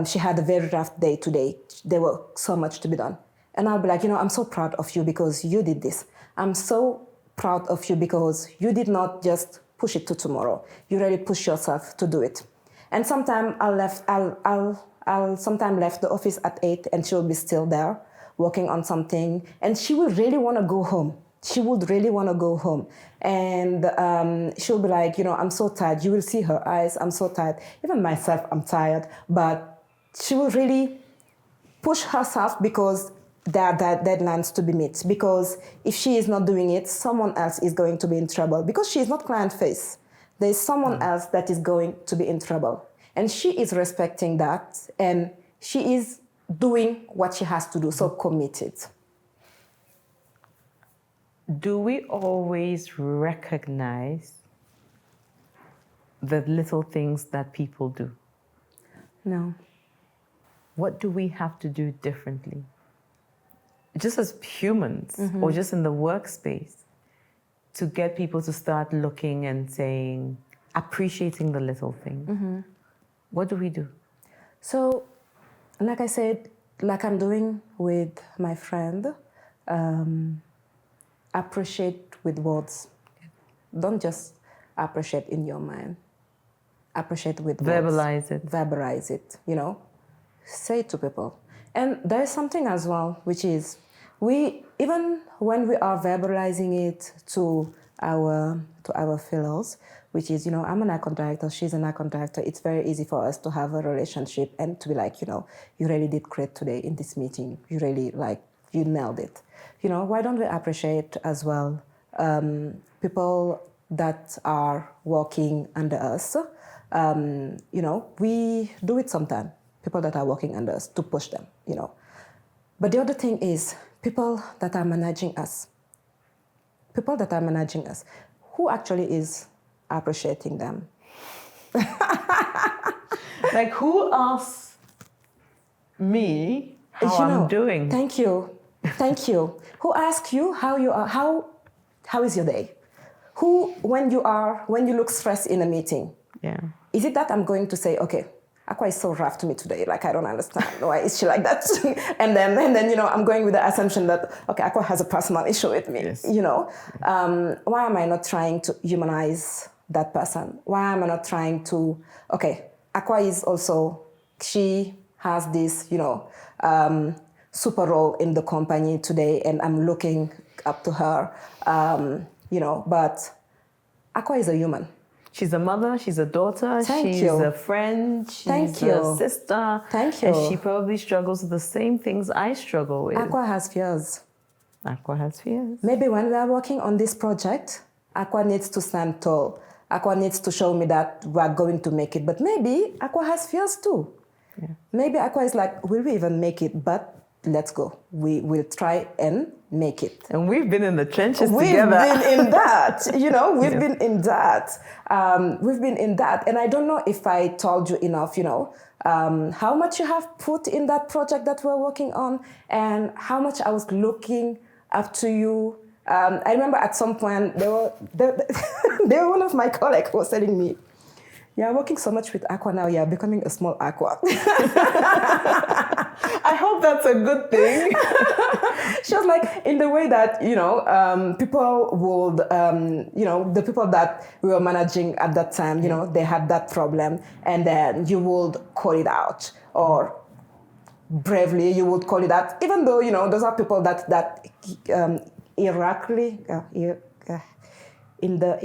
she had a very rough day today. There was so much to be done. And I'll be like, I'm so proud of you because you did this. I'm so proud of you because you did not just push it to tomorrow. You really pushed yourself to do it. And sometime I'll sometime left the office at 8 and she'll be still there working on something. And she will really want to go home. She would really want to go home. And she'll be like, I'm so tired. You will see her eyes. I'm so tired. Even myself, I'm tired. But she will really push herself because there are deadlines to be met. Because if she is not doing it, someone else is going to be in trouble. Because she is not client-face. There is someone else that is going to be in trouble. And she is respecting that. And she is doing what she has to do. So committed. Do we always recognize the little things that people do? No. What do we have to do differently? Just as humans or just in the workspace to get people to start looking and saying, appreciating the little things. What do we do? So, like I said, like I'm doing with my friend, appreciate with words. Don't just appreciate in your mind. Appreciate with words. Verbalize it. Verbalize it, Say it to people. And there is something as well, which is even when we are verbalizing it to our fellows, which is, I'm an account director, she's an account director, it's very easy for us to have a relationship and to be like, you really did great today in this meeting. You really, you nailed it. Why don't we appreciate as well people that are working under us? We do it sometimes, people that are working under us, to push them, But the other thing is people that are managing us. People that are managing us. Who actually is appreciating them? Who asks me how I'm doing? Thank you. Who asks you how you are? How is your day? when you look stressed in a meeting, Yeah. is it that I'm going to say, okay, Aqua is so rough to me today, like I don't understand why is she like that? and then I'm going with the assumption that okay, Aqua has a personal issue with me. Yes. Why am I not trying to humanize that person? Why am I not trying to Aqua is also, she has this super role in the company today, and I'm looking up to her. But Aqua is a human. She's a mother, she's a daughter, she's a friend, she's a sister. Thank you. And she probably struggles with the same things I struggle with. Aqua has fears. Aqua has fears. Maybe when we are working on this project, Aqua needs to stand tall. Aqua needs to show me that we are going to make it. But maybe Aqua has fears too. Yeah. Maybe Aqua is like, will we even make it? But let's go. We will try and make it. And we've been in the trenches We've together. been in that, we've been in that. We've been in that. And I don't know if I told you enough, how much you have put in that project that we're working on and how much I was looking up to you. I remember at some point, they were one of my colleagues was telling me, you're working so much with Aqua now, you're becoming a small Aqua. I hope that's a good thing. She was like, in the way that, people would, the people that we were managing at that time, they had that problem, and then you would call it out, or bravely you would call it out, even though, those are people that hierarchically, in the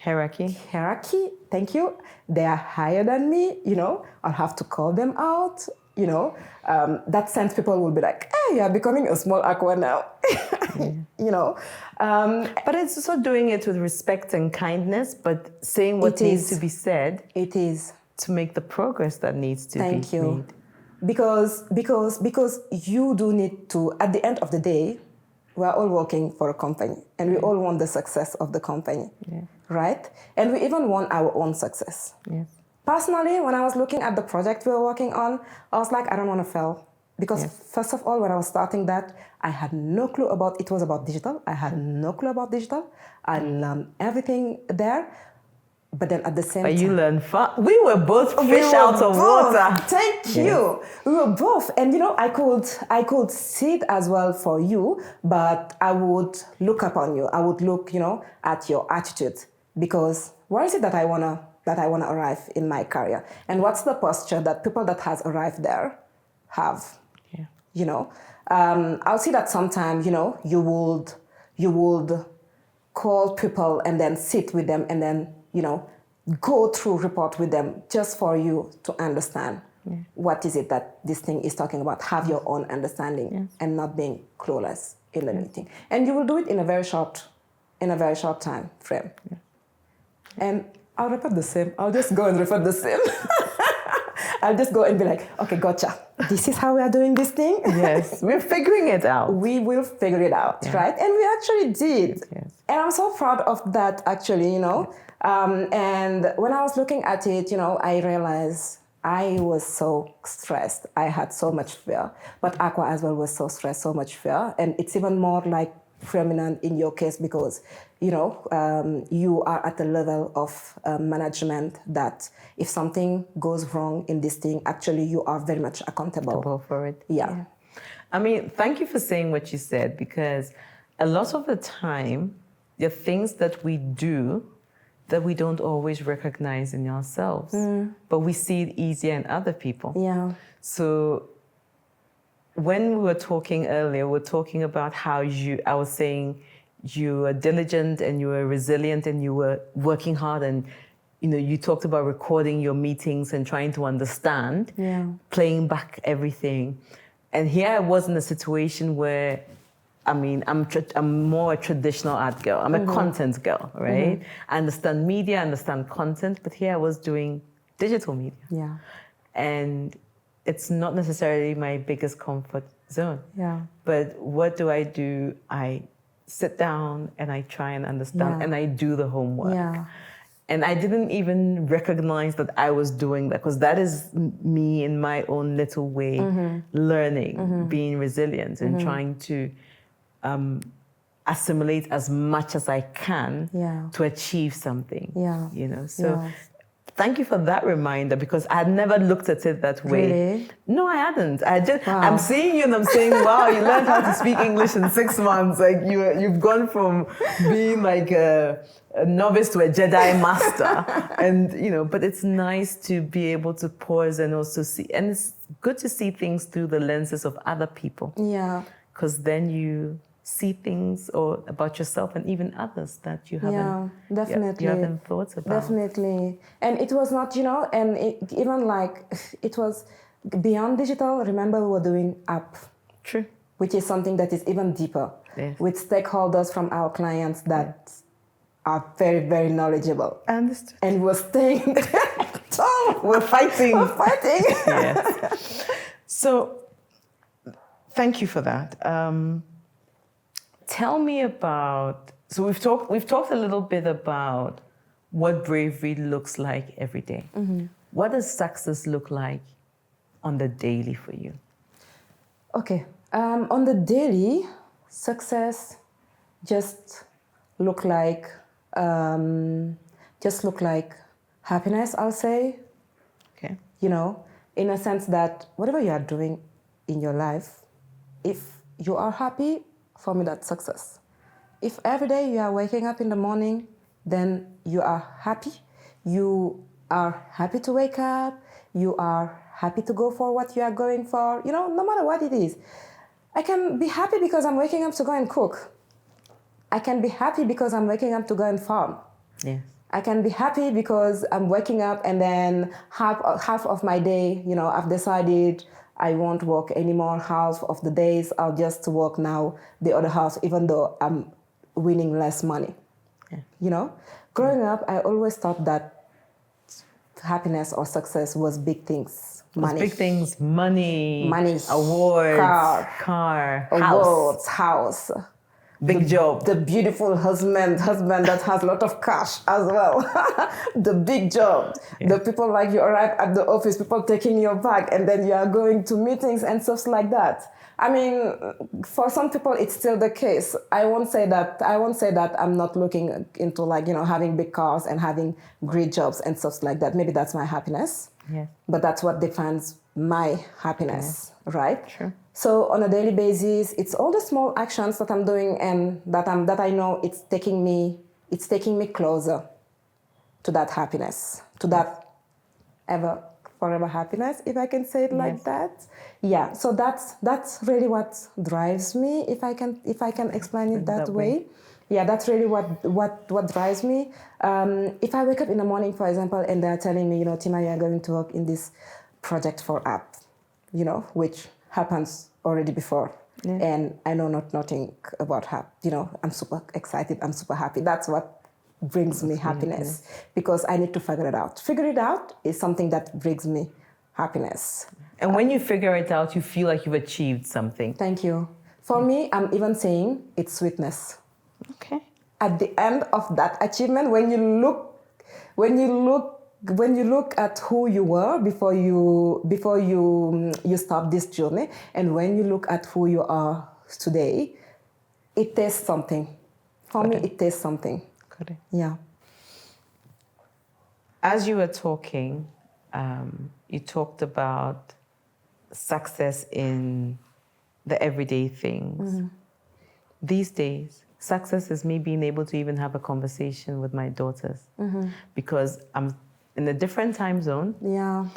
hierarchy, thank you, they are higher than me, I'll have to call them out, that sense people will be like, hey, you're becoming a small Aqua now, But it's also doing it with respect and kindness, but saying what needs to be said. It is. To make the progress that needs to be made. Thank you. Because you do need to, at the end of the day, we're all working for a company and we all want the success of the company, right? And we even want our own success. Yes. Personally, when I was looking at the project we were working on, I was like, I don't want to fail. Because first of all, when I was starting that, I had no clue it was about digital. I had no clue about digital. I learned everything there. But then at the same time... But you learned fast. We were both fish out of water. Thank you. We were both. And, I could see it as well for you, but I would look upon you. I would look, at your attitude. Because where is it that I want to arrive in my career? And what's the posture that people that has arrived there have? Yeah. I'll see that sometimes, you would call people and then sit with them and then, go through report with them just for you to understand what is it that this thing is talking about. Have your own understanding and not being clueless in the meeting. And you will do it in a very short time frame. Yeah. And I'll repeat the same. I'll just go and repeat the same. I'll just go and be like, okay, gotcha. This is how we are doing this thing. Yes, we're figuring it out. We will figure it out, right? And we actually did. Yes. And I'm so proud of that, actually, And when I was looking at it, I realized I was so stressed. I had so much fear. But Aqua as well was so stressed, so much fear. And it's even more like prominent in your case because, you are at a level of management that if something goes wrong in this thing, actually you are very much accountable for it. Yeah. I mean, thank you for saying what you said, because a lot of the time, there are things that we do that we don't always recognize in ourselves, but we see it easier in other people. Yeah. So when we were talking earlier, we were talking about how I was saying you were diligent and you were resilient and you were working hard, and you talked about recording your meetings and trying to understand, playing back everything. And here I was in a situation where, I'm more a traditional art girl. I'm a content girl, right? I understand media, I understand content, but here I was doing digital media. Yeah. And it's not necessarily my biggest comfort zone. Yeah. But what do? I sit down and I try and understand and I do the homework. Yeah. And I didn't even recognize that I was doing that, because that is me in my own little way, learning, being resilient and trying to assimilate as much as I can Yeah. to achieve something. Yeah. You know, so Yeah. thank you for that reminder, because I had never looked at it that way. Really? No, I hadn't. Wow. I'm seeing you and I'm saying, wow, you learned how to speak English in 6 months. Like you've gone from being like a novice to a Jedi master. And, you know, but it's nice to be able to pause and also see, and it's good to see things through the lenses of other people. Yeah. Because then you see things or about yourself and even others that you haven't, definitely. you haven't thought about. Definitely. And it was not, and even like, it was beyond digital. Remember, we were doing app, True. which is something that is even deeper, Yes. with stakeholders from our clients that are very, very knowledgeable. I understood. And we're staying tall. We're fighting. We're fighting. Yes. So, thank you for that. Tell me about. So we've talked a little bit about what bravery looks like every day. Mm-hmm. What does success look like on the daily for you? Okay. On the daily, success just look like happiness, I'll say. Okay. In a sense that whatever you are doing in your life, if you are happy, for me that's success. If every day you are waking up in the morning, then you are happy. You are happy to wake up. You are happy to go for what you are going for. No matter what it is. I can be happy because I'm waking up to go and cook. I can be happy because I'm waking up to go and farm. Yes. I can be happy because I'm waking up and then half of my day, I've decided I won't work anymore. Half of the days I'll just work now, the other half, even though I'm winning less money. Yeah. Growing up, I always thought that happiness or success was big things. Money. Big things, money, awards, car, house. Big job. The beautiful husband that has a lot of cash as well. The big job. Yeah. The people like you arrive at the office, people taking your bag, and then you are going to meetings and stuff like that. I mean, for some people, it's still the case. I won't say that I'm not looking into having big cars and having great jobs and stuff like that. Maybe that's my happiness. Yes. But that's what defines my happiness, right? Sure. So on a daily basis, it's all the small actions that I'm doing and that I know it's taking me closer to that happiness, to that forever happiness, if I can say it like that. Yeah. So that's really what drives me, if I can explain it that way. Yeah, that's really what drives me. If I wake up in the morning, for example, and they're telling me, Tina, you are going to work in this project for app, which happens already before. Yeah. And I know nothing about her. I'm super excited. I'm super happy. That's what brings me happiness, because I need to figure it out. Figure it out is something that brings me happiness. And when you figure it out, you feel like you've achieved something. Thank you. For me, I'm even saying it's sweetness. Okay. At the end of that achievement, when you look at who you were before you start this journey, and when you look at who you are today, it tastes something. For me, it tastes something. Got it. Yeah. As you were talking, you talked about success in the everyday things. Mm-hmm. These days, success is me being able to even have a conversation with my daughters, because I'm in a different time zone. Yeah.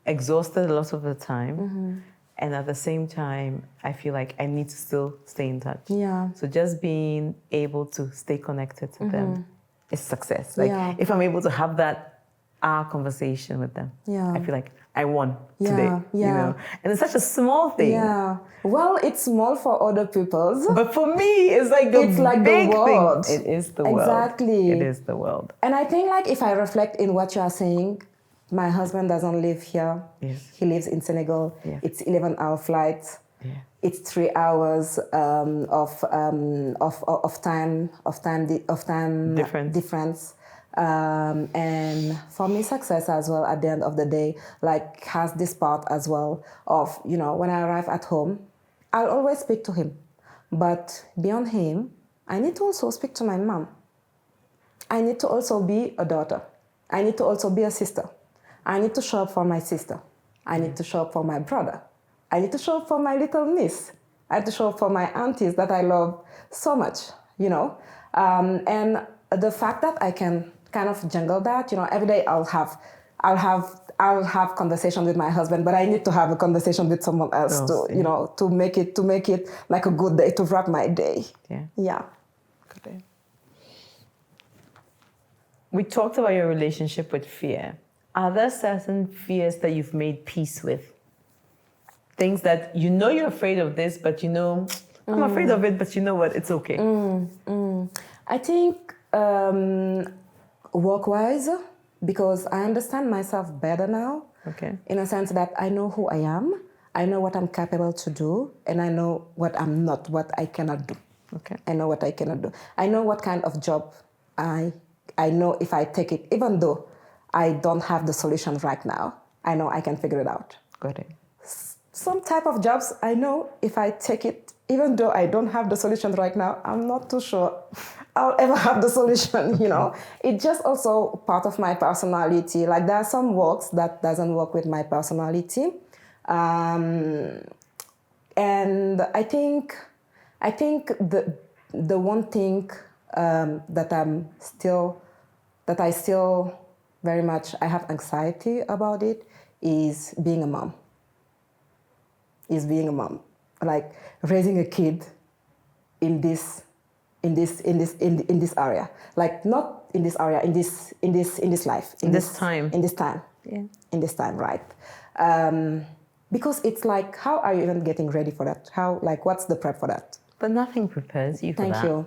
Exhausted a lot of the time. And at the same time, I feel like I need to still stay in touch. Yeah. So just being able to stay connected to them is success. Like if I'm able to have that conversation with them, I feel like I won today. Yeah. And it's such a small thing. Yeah. Well, it's small for other people. But for me, it's like big the world. Thing. It is the world. Exactly. It is the world. And I think if I reflect in what you are saying, my husband doesn't live here. Yes. He lives in Senegal. Yes. It's 11-hour flight. Yeah. It's 3 hours of time difference. And for me, success as well at the end of the day, has this part as well of, when I arrive at home, I'll always speak to him. But beyond him, I need to also speak to my mom. I need to also be a daughter. I need to also be a sister. I need to show up for my sister. I need to show up for my brother. I need to show up for my little niece. I have to show up for my aunties that I love so much, you know. And the fact that I can kind of jungle that, you know, every day I'll have conversation with my husband, but I need to have a conversation with someone else to, you know, to make it like a good day, to wrap my day. Yeah. Yeah. Good day. We talked about your relationship with fear. Are there certain fears that you've made peace with? Things that you know you're afraid of this, but you know, I'm afraid of it, but you know what, it's okay. I think work-wise, because I understand myself better now. Okay. In a sense that I know who I am, I know what I'm capable to do, and I know what I'm not, what I cannot do. Okay. I know what I cannot do. I know what kind of job I know if I take it, even though I don't have the solution right now, I know I can figure it out. Got it. Some type of jobs, I know if I take it, even though I don't have the solution right now, I'm not too sure I'll ever have the solution, you know. It's just also part of my personality. Like there are some works that doesn't work with my personality. And I think the one thing that I still very much, I have anxiety about it, is being a mom. Like raising a kid in this area, like not in this area, in this life, in this time, yeah, in this time, right? Because it's like, how are you even getting ready for that? What's the prep for that? But nothing prepares you for that. Thank you.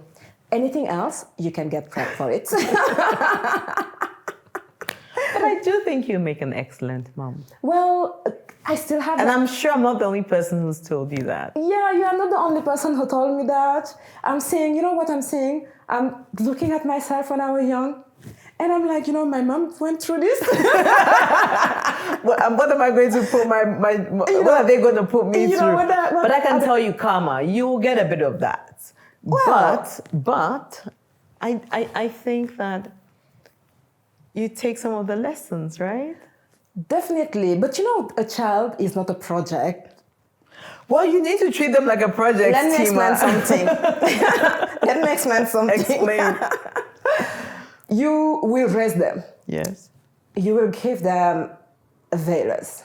Anything else, you can get prep for it. But I do think you make an excellent mom. Well, I still have... And I'm sure I'm not the only person who's told you that. Yeah, you are not the only person who told me that. I'm saying, you know what I'm saying? I'm looking at myself when I was young, and I'm like, you know, my mom went through this. What am I going to put what are they going to put me through? But I can tell you, Karma, you will get a bit of that. Well, But I think that you take some of the lessons, right? definitely. But you know, a child is not a project. Well, you need to treat them like a project. Let me explain something. Let me explain something. Explain. You will raise them. Yes. You will give them values.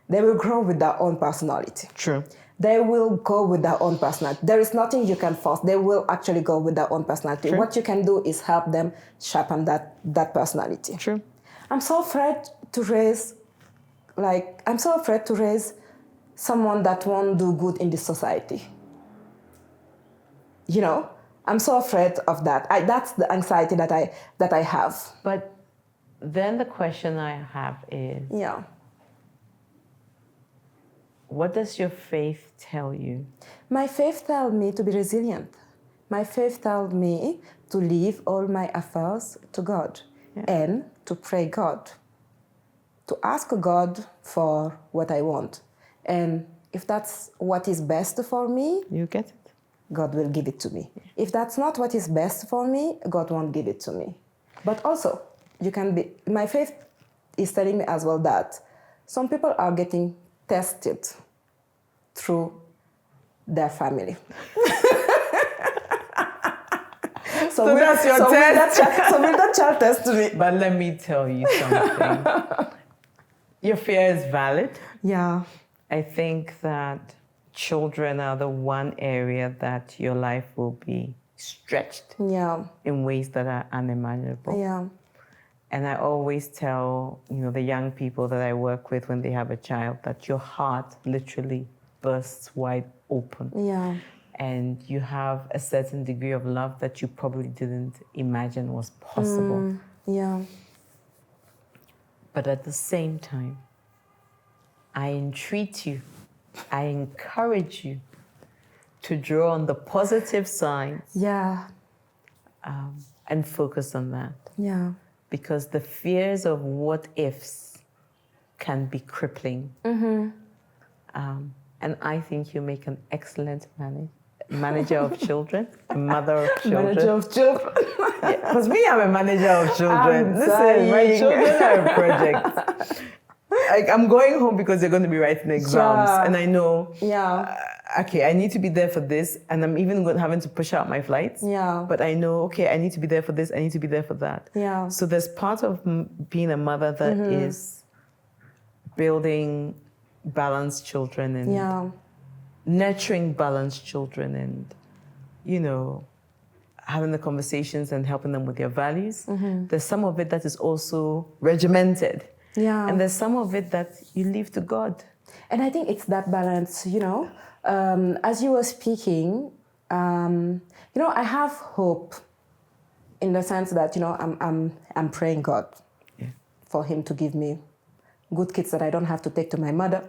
They will grow with their own personality. True. They will go with their own personality. There is nothing you can force. They will actually go with their own personality. True. What you can do is help them sharpen that personality. True. I'm so afraid to raise someone that won't do good in this society. You know, I'm so afraid of that. That's the anxiety that I have. But then the question I have is, Yeah. what does your faith tell you? My faith tells me to be resilient. My faith tells me to leave all my affairs to God, and to pray God, to ask God for what I want. And if that's what is best for me, You get it? God will give it to me. If that's not what is best for me, God won't give it to me. But also, my faith is telling me as well that some people are getting tested through their family. So that's your test. So will that child test me? But let me tell you something. Your fear is valid. Yeah. I think that children are the one area that your life will be stretched Yeah. in ways that are unimaginable. Yeah. And I always tell, the young people that I work with when they have a child that your heart literally bursts wide open. Yeah. And you have a certain degree of love that you probably didn't imagine was possible. Yeah. But at the same time, I entreat you, I encourage you to draw on the positive signs Yeah. and focus on that. Yeah. Because the fears of what ifs can be crippling. And I think you make an excellent manager of children, a mother of children. Manager of children. Because me, I'm a manager of children. I'm Listen, my dying. children are a project. Like, I'm going home because they're going to be writing exams. Yeah. And I know, Yeah. okay, I need to be there for this. And I'm even having to push out my flights. Yeah. But I know, okay, I need to be there for this. I need to be there for that. Yeah. So there's part of being a mother that is building balanced children and Yeah. nurturing balanced children and, you know, having the conversations and helping them with their values. There's some of it that is also regimented. Yeah. And there's some of it that you leave to God. And I think it's that balance, you know. As you were speaking, you know, I have hope in the sense that, you know, I'm praying God for Him to give me good kids that I don't have to take to my mother.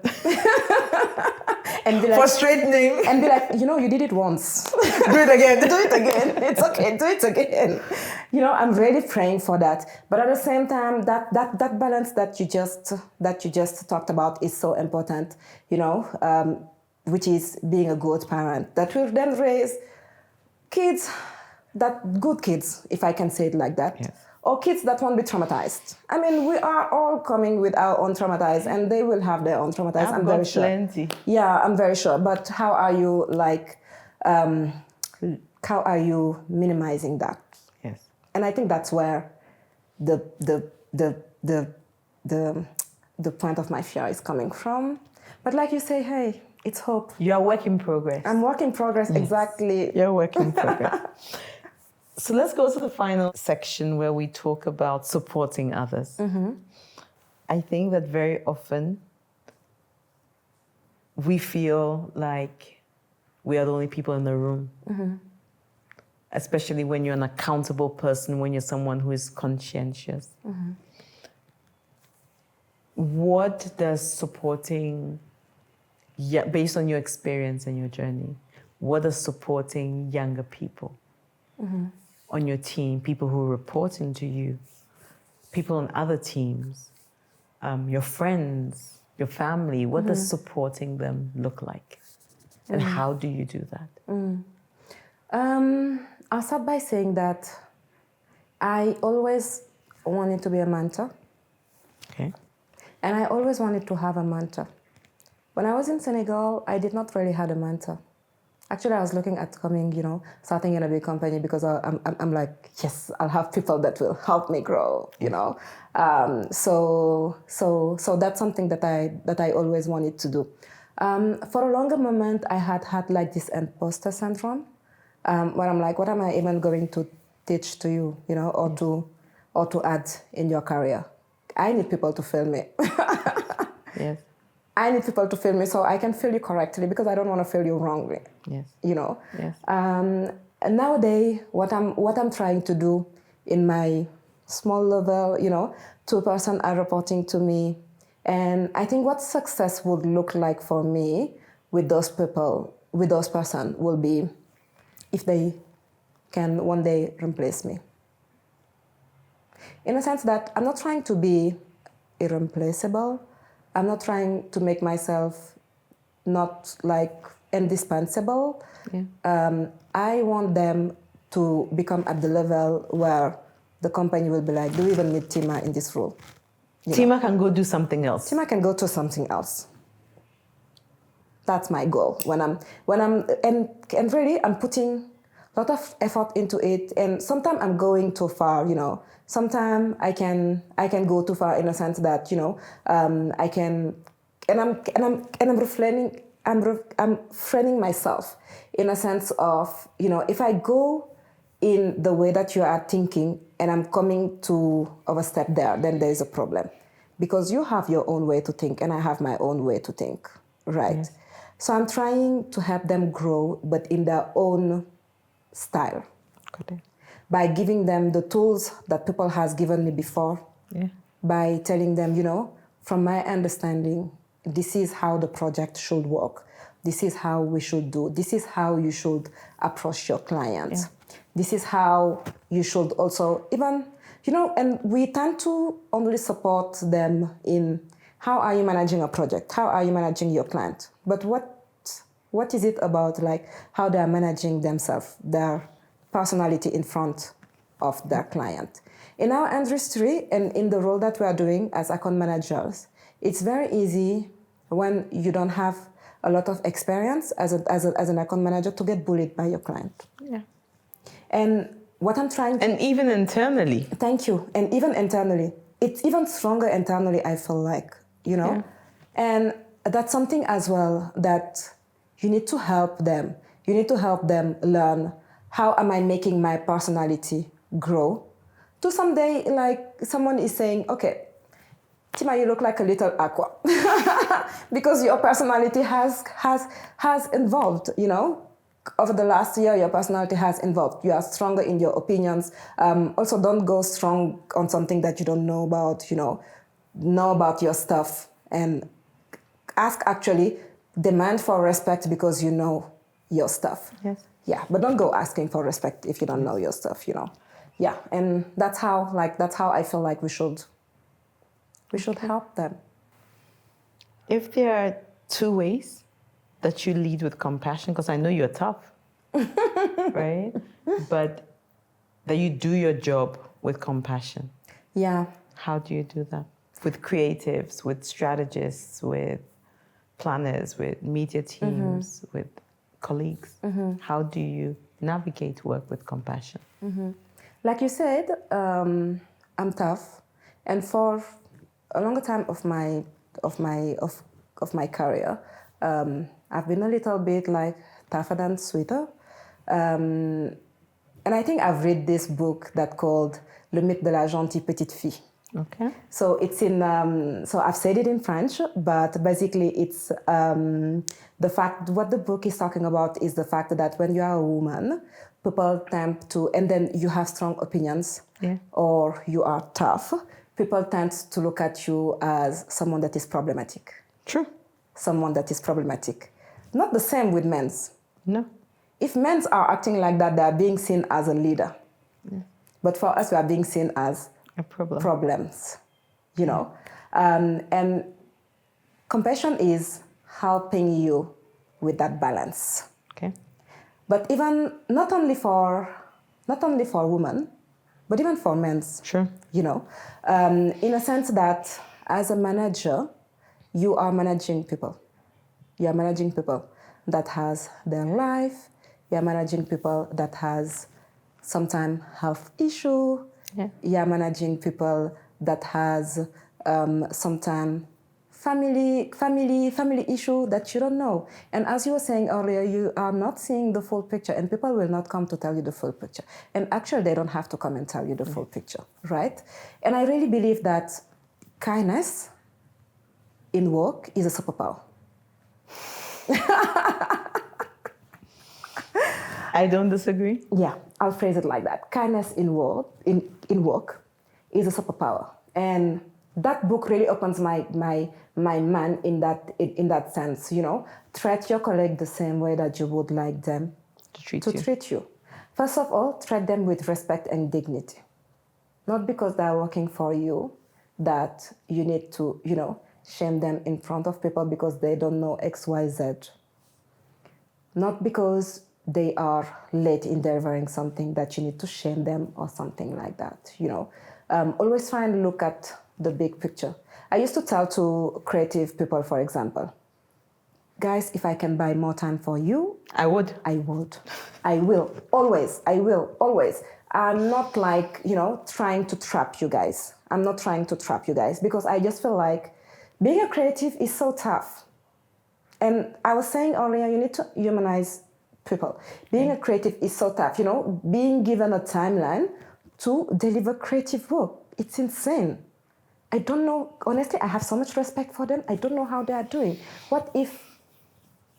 And be like, Frustrating. and be like, you know, you did it once. Do it again. Do it again. It's okay. Do it again. You know, I'm really praying for that. But at the same time, that balance that you just talked about is so important. You know, which is being a good parent that will then raise kids, that good kids, if I can say it like that. Yes. Or kids that won't be traumatized. I mean, we are all coming with our own traumatized, and they will have their own traumatized. I'm very sure. Plenty. Yeah, I'm very sure. But how are you how are you minimizing that? Yes. And I think that's where the point of my fear is coming from. But like you say, hey, it's hope. You're a work in progress. I'm work in progress. Yes. Exactly. You're a work in progress. So let's go to the final section where we talk about supporting others. I think that very often we feel like we are the only people in the room. Especially when you're an accountable person, when you're someone who is conscientious. What does supporting, based on your experience and your journey, what does supporting younger people on your team, people who report into you, people on other teams, your friends, your family, what does supporting them look like? And how do you do that? I'll start by saying that I always wanted to be a mentor. Okay. And I always wanted to have a mentor. When I was in Senegal, I did not really have a mentor. Actually, I was looking at coming, you know, starting in a big company because I'm like, yes, I'll have people that will help me grow, you know. So that's something that I always wanted to do. For a longer moment, I had like this imposter syndrome, where I'm like, what am I even going to teach to you, you know, or to add in your career? I need people to feel me. Yes. I need people to feel me so I can feel you correctly because I don't want to feel you wrongly. Yes. You know. Yes. And nowadays, what I'm trying to do in my small level, you know, 2 persons are reporting to me, and I think what success would look like for me with those people, with those persons, will be if they can one day replace me. In a sense that I'm not trying to be irreplaceable. I'm not trying to make myself not like indispensable. Yeah. I want them to become at the level where the company will be like, do we even need Tima in this role? Tima can go do something else. Tima can go to something else. That's my goal. And really I'm putting a lot of effort into it, and sometimes I'm going too far, you know. Sometimes I can go too far in a sense that, you know, I'm refraining myself in a sense of, you know, if I go in the way that you are thinking and I'm coming to overstep there, then there is a problem, because you have your own way to think and I have my own way to think, right? Yes. So I'm trying to help them grow, but in their own style. Okay. By giving them the tools that people has given me before. Yeah. By telling them, you know, from my understanding, this is how the project should work. This is how we should do. This is how you should approach your clients. Yeah. This is how you should also even, you know, and we tend to only support them in how are you managing a project? How are you managing your client? But what What is it about like how they are managing themselves, their personality in front of their client? In our industry and in the role that we are doing as account managers, it's very easy when you don't have a lot of experience as an account manager to get bullied by your client. Yeah. And what I'm trying to... And even internally. Thank you. And even internally. It's even stronger internally, I feel like, you know? Yeah. And that's something as well that you need to help them. You need to help them learn, how am I making my personality grow? To someday, like someone is saying, okay, Tima, you look like a little Aqua. Because your personality has evolved, you know? Over the last year, your personality has evolved. You are stronger in your opinions. Also, don't go strong on something that you don't know about, you know about your stuff. And actually demand for respect because you know your stuff. Yes. Yeah, but don't go asking for respect if you don't know your stuff, you know. Yeah, and that's how I feel like we should help them. If there are two ways that you lead with compassion, because I know you're tough, right? But that you do your job with compassion. Yeah. How do you do that? With creatives, with strategists, with planners, with media teams, with colleagues. How do you navigate work with compassion? Like you said, I'm tough, and for a longer time of my career, I've been a little bit like tougher than sweeter. And I think I've read this book that called Le mythe de la gentille petite fille. Okay. So it's so I've said it in French, but basically it's what the book is talking about is the fact that when you are a woman, people tend to, and then you have strong opinions, or you are tough, people tend to look at you as someone that is problematic. True. Someone that is problematic. Not the same with men's. No. If men's are acting like that, they are being seen as a leader. Yeah. But for us, we are being seen as a problem. Problems, you know. And compassion is helping you with that balance. Okay. But even not only for women, but even for men. Sure. You know, in a sense that as a manager, you are managing people. You are managing people that has their life. You are managing people that has sometimes health issue. Yeah. You are managing people that has sometimes family issue that you don't know. And as you were saying earlier, you are not seeing the full picture, and people will not come to tell you the full picture. And actually, they don't have to come and tell you the full picture, right? And I really believe that kindness in work is a superpower. I don't disagree. Yeah, I'll phrase it like that. Kindness in work is a superpower. And that book really opens my mind in that sense, you know. Treat your colleague the same way that you would like them to treat you. First of all, treat them with respect and dignity. Not because they're working for you that you need to, you know, shame them in front of people because they don't know X, Y, Z. Not because they are late in delivering something that you need to shame them or something like that, you know. Always try and look at the big picture. I used to tell to creative people, for example, guys, if I can buy more time for you, I would. I will, always. I'm not like, you know, trying to trap you guys. I'm not trying to trap you guys because I just feel like being a creative is so tough. And I was saying earlier, you need to humanize people. Being a creative is so tough, you know, being given a timeline to deliver creative work. It's insane. I don't know, honestly, I have so much respect for them. I don't know how they are doing. What if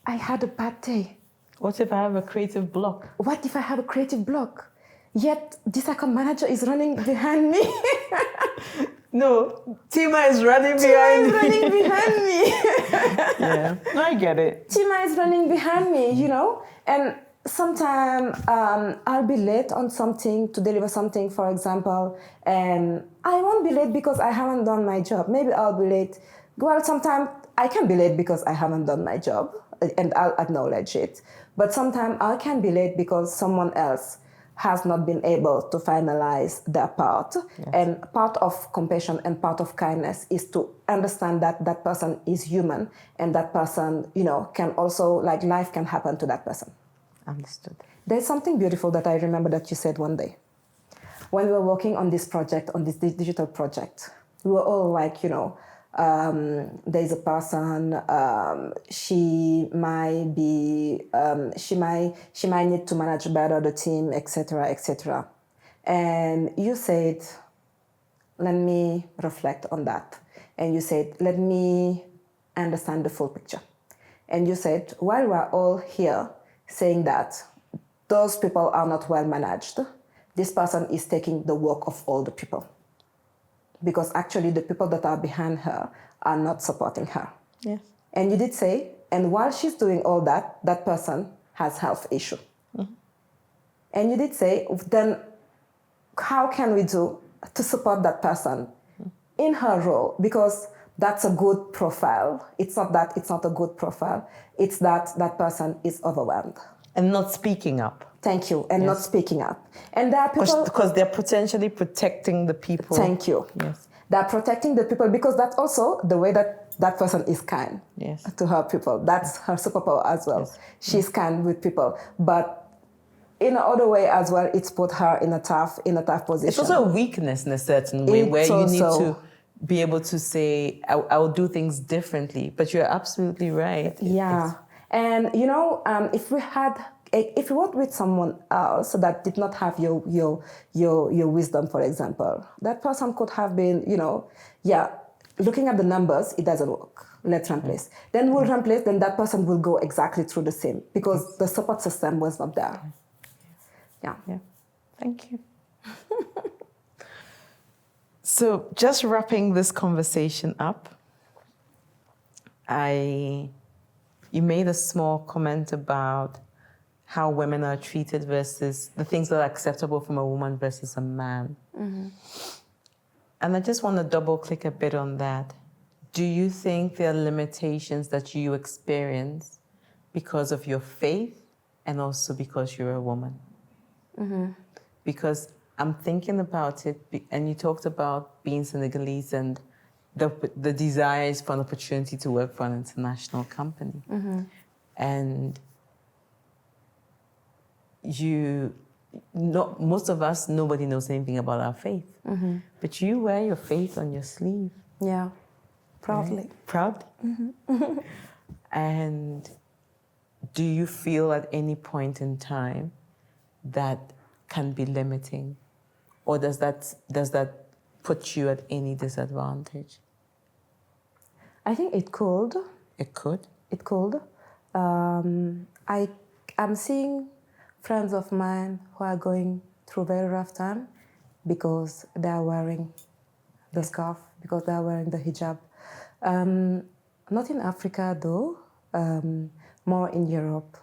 I had a bad day? What if I have a creative block? What if I have a creative block? Yet this account manager is running behind me. No, Tima is running behind me. Yeah, no, I get it. Tima is running behind me, you know? And sometimes I'll be late on something, to deliver something, for example, and I won't be late because I haven't done my job. Maybe I'll be late. Well, sometimes I can be late because I haven't done my job. and I'll acknowledge it. But sometimes I can be late because someone else has not been able to finalize their part. Yes. And part of compassion and part of kindness is to understand that that person is human, and that person, can also, like, life can happen to that person. Understood. There's something beautiful that I remember that you said one day. When we were working on this project, on this digital project, we were all like, there's a person, she might need to manage better the team, etc., etc. And you said, let me reflect on that. And you said, let me understand the full picture. And you said, while we're all here saying that those people are not well managed, this person is taking the work of all the people. Because actually the people that are behind her are not supporting her. Yes. And you did say, and while she's doing all that, that person has health issue. Mm-hmm. And you did say, then how can we do to support that person in her role? Because that's a good profile. It's not that it's not a good profile. It's that that person is overwhelmed. And not speaking up. Thank you. And not speaking up. And there are people... Because they're potentially protecting the people. Thank you. Yes. They're protecting the people because that's also the way that that person is kind to her people. That's her superpower as well. Yes. She's kind with people. But in another way as well, it's put her in a tough position. It's also a weakness in a certain way where you need to be able to say, I will do things differently. But you're absolutely right. Yeah. And, if you worked with someone else that did not have your wisdom, for example, that person could have been, looking at the numbers, it doesn't work. Let's replace. Then we'll replace, then that person will go exactly through the same because the support system was not there. Yeah. Thank you. So just wrapping this conversation up, you made a small comment about how women are treated versus the things that are acceptable from a woman versus a man. Mm-hmm. And I just want to double click a bit on that. Do you think there are limitations that you experience because of your faith and also because you're a woman? Mm-hmm. Because I'm thinking about it, and you talked about being Senegalese and the desires for an opportunity to work for an international company. Mm-hmm. And most of us, nobody knows anything about our faith. Mm-hmm. But you wear your faith on your sleeve. Yeah, proudly. Right? Proud? Mm-hmm. And do you feel at any point in time that can be limiting? Or does that put you at any disadvantage? I think it could. It could? It could. I'm seeing friends of mine who are going through very rough time because they are wearing the scarf, because they are wearing the hijab. Not in Africa though, more in Europe,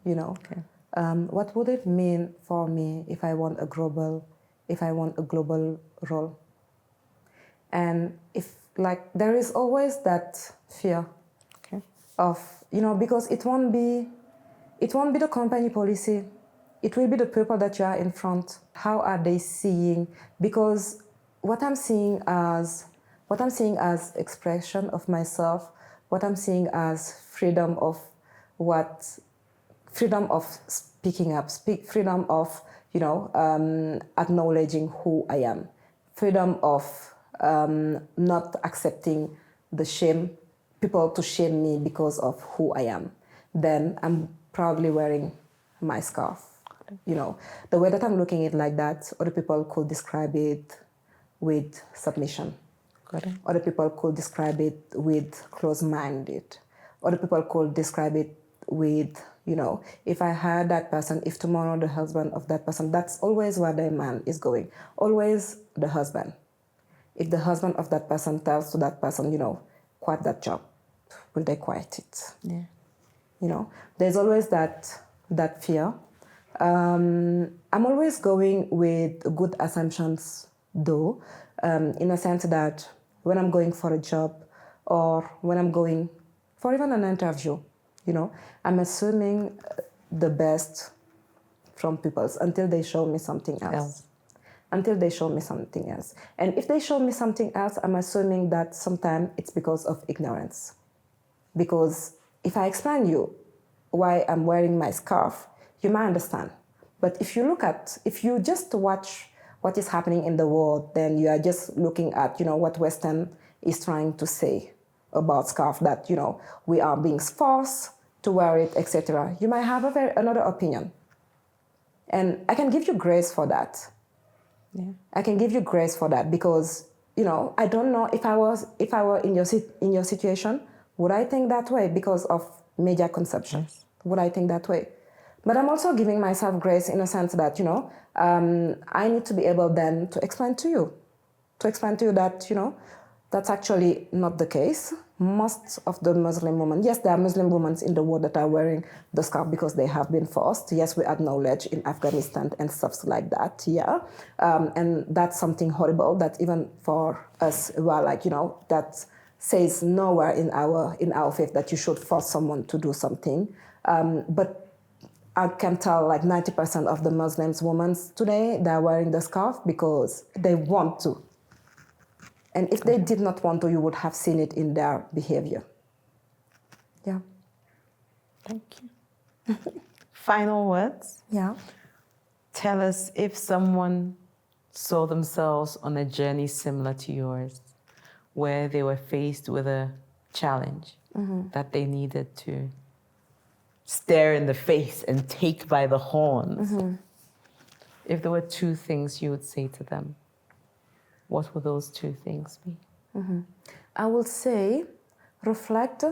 Okay. What would it mean for me if I want a global role? And there is always that fear of, because it won't be the company policy. It will be the people that you are in front. How are they seeing? Because what I'm seeing as expression of myself, what I'm seeing as freedom of speaking up, freedom of, acknowledging who I am, freedom of not accepting the shame, people to shame me because of who I am. Then I'm proudly wearing my scarf. The way that I'm looking at it like that, other people could describe it with submission. Other people could describe it with close-minded. Other people could describe it with, if I had that person, if tomorrow the husband of that person, that's always where the man is going. Always the husband. If the husband of that person tells to that person, quit that job, will they quit it? Yeah. There's always that fear. I'm always going with good assumptions, though, in a sense that when I'm going for a job or when I'm going for even an interview, I'm assuming the best from people until they show me something else. Until they show me something else. And if they show me something else, I'm assuming that sometimes it's because of ignorance. Because if I explain you why I'm wearing my scarf, you might understand. But if you just watch what is happening in the world, then you are just looking at, what Western is trying to say about scarf, that, we are being forced to wear it, etc. You might have another opinion. And I can give you grace for that. Yeah. I can give you grace for that because, I don't know if I were in your situation, would I think that way because of media consumption? Yes. Would I think that way? But I'm also giving myself grace in a sense that, I need to be able then to explain to you that, that's actually not the case. Most of the Muslim women, yes, there are Muslim women in the world that are wearing the scarf because they have been forced. Yes, we acknowledge in Afghanistan and stuff like that, yeah. And that's something horrible that even for us, well, that says nowhere in our faith that you should force someone to do something. But I can tell 90% of the Muslims women today, they're wearing the scarf because they want to. And if they did not want to, you would have seen it in their behavior. Yeah. Thank you. Final words. Yeah. Tell us if someone saw themselves on a journey similar to yours, where they were faced with a challenge that they needed to stare in the face and take by the horns. If there were two things you would say to them, what would those two things be? I will say, reflect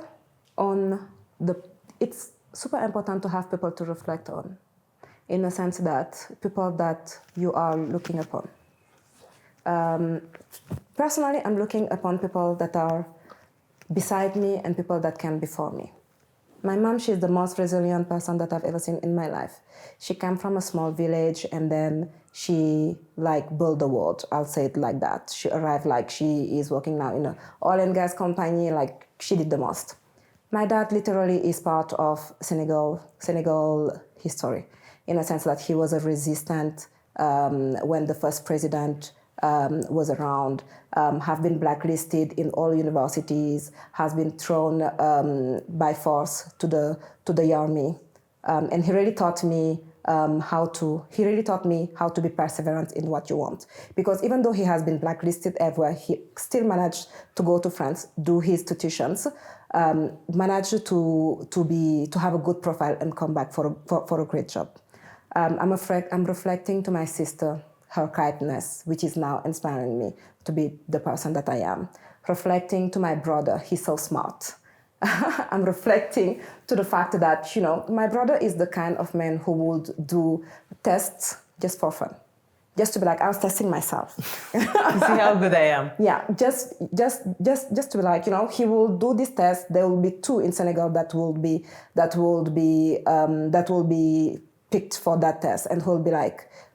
on it's super important to have people to reflect on, in a sense that people that you are looking upon. Personally, I'm looking upon people that are beside me and people that came before me. My mom, she's the most resilient person that I've ever seen in my life. She came from a small village and then she built the world. I'll say it like that. She arrived she is working now in an oil and gas company, she did the most. My dad literally is part of Senegal history, in a sense that he was a resistant when the first president was around, have been blacklisted in all universities, has been thrown by force to the army, and he really taught me how to be perseverant in what you want. Because even though he has been blacklisted everywhere, he still managed to go to France, do his tuitions, managed to have a good profile and come back for a great job. I'm reflecting to my sister her kindness, which is now inspiring me to be the person that I am. Reflecting to my brother, he's so smart. I'm reflecting to the fact that, my brother is the kind of man who would do tests just for fun. Just to be I was testing myself. To see how good I am. Yeah, just to be he will do this test. There will be 2 in Senegal that will be picked for that test, and he'll be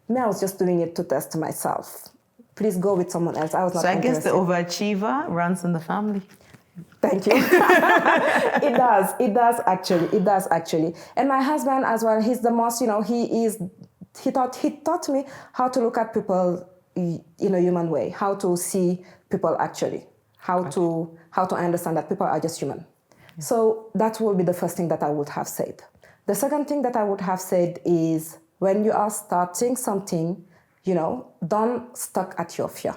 me, I was just doing it to test myself. Please go with someone else. I was not So I interested. guess the overachiever runs in the family. Thank you. It does actually. And my husband as well, he's the most, he taught me how to look at people in a human way, how to see people actually, how to understand that people are just human. Yeah. So that will be the first thing that I would have said. The second thing that I would have said is, when you are starting something, don't stuck at your fear.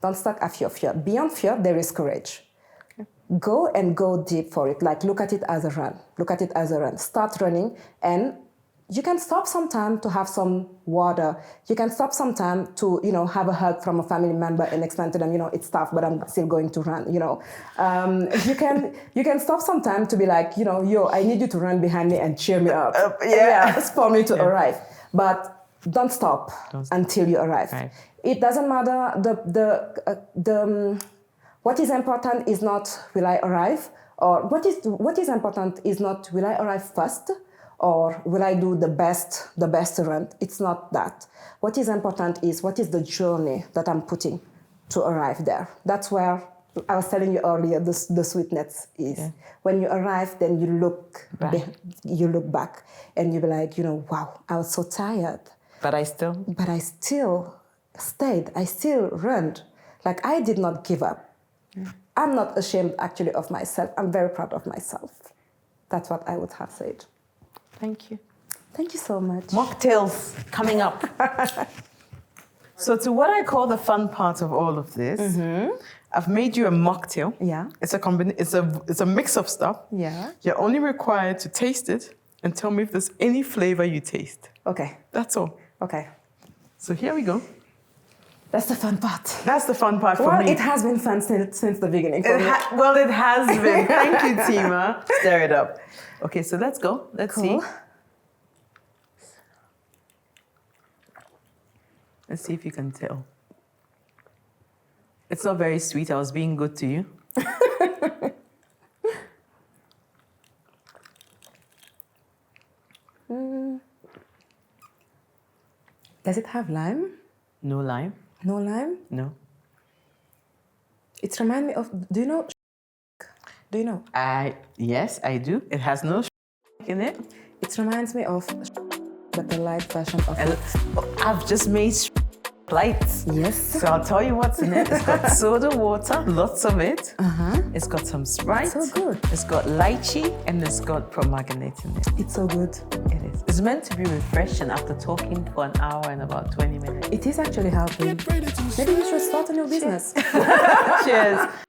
Don't stuck at your fear. Beyond fear, there is courage. Okay. Go deep for it. Look at it as a run. Start running, and you can stop sometime to have some water. You can stop sometime to, have a hug from a family member and explain to them, it's tough, but I'm still going to run, You can stop sometime to be yo, I need you to run behind me and cheer me up. It's for me to arrive. But don't stop until you arrive. Right. It doesn't matter. What is important is not will I arrive, or what is important is not will I arrive first, or will I do the best run. It's not that. What is important is what is the journey that I'm putting to arrive there. That's where I was telling you earlier, the sweetness is when you arrive, then you look back, and you be like, wow, I was so tired, But I still stayed. I still ran. Like, I did not give up. I'm not ashamed actually of myself. I'm very proud of myself. That's what I would have said. Thank you. Thank you so much. Mocktails coming up. So to what I call the fun part of all of this, I've made you a mocktail. Yeah. It's a mix of stuff. Yeah. You're only required to taste it and tell me if there's any flavor you taste. Okay. That's all. Okay. So here we go. That's the fun part. That's the fun part for me. Well, it has been fun since the beginning. It has been. Thank you, Tima. Stir it up. Okay, so let's go. Let's see. Let's see if you can tell. It's not very sweet. I was being good to you. Does it have lime? No lime. No lime? No. It reminds me of, do you know? Do you know? Yes, I do. It has no in it. It reminds me of, but the light version of it. I've just made light. Yes. So I'll tell you what's in it. It's got soda water, lots of it. It's got some Sprite. So good. It's got lychee and it's got pomegranate in it. It's so good. It is. It's meant to be refreshing after talking for an hour and about 20 minutes. It is actually helping. Maybe you should start a new business. Cheers.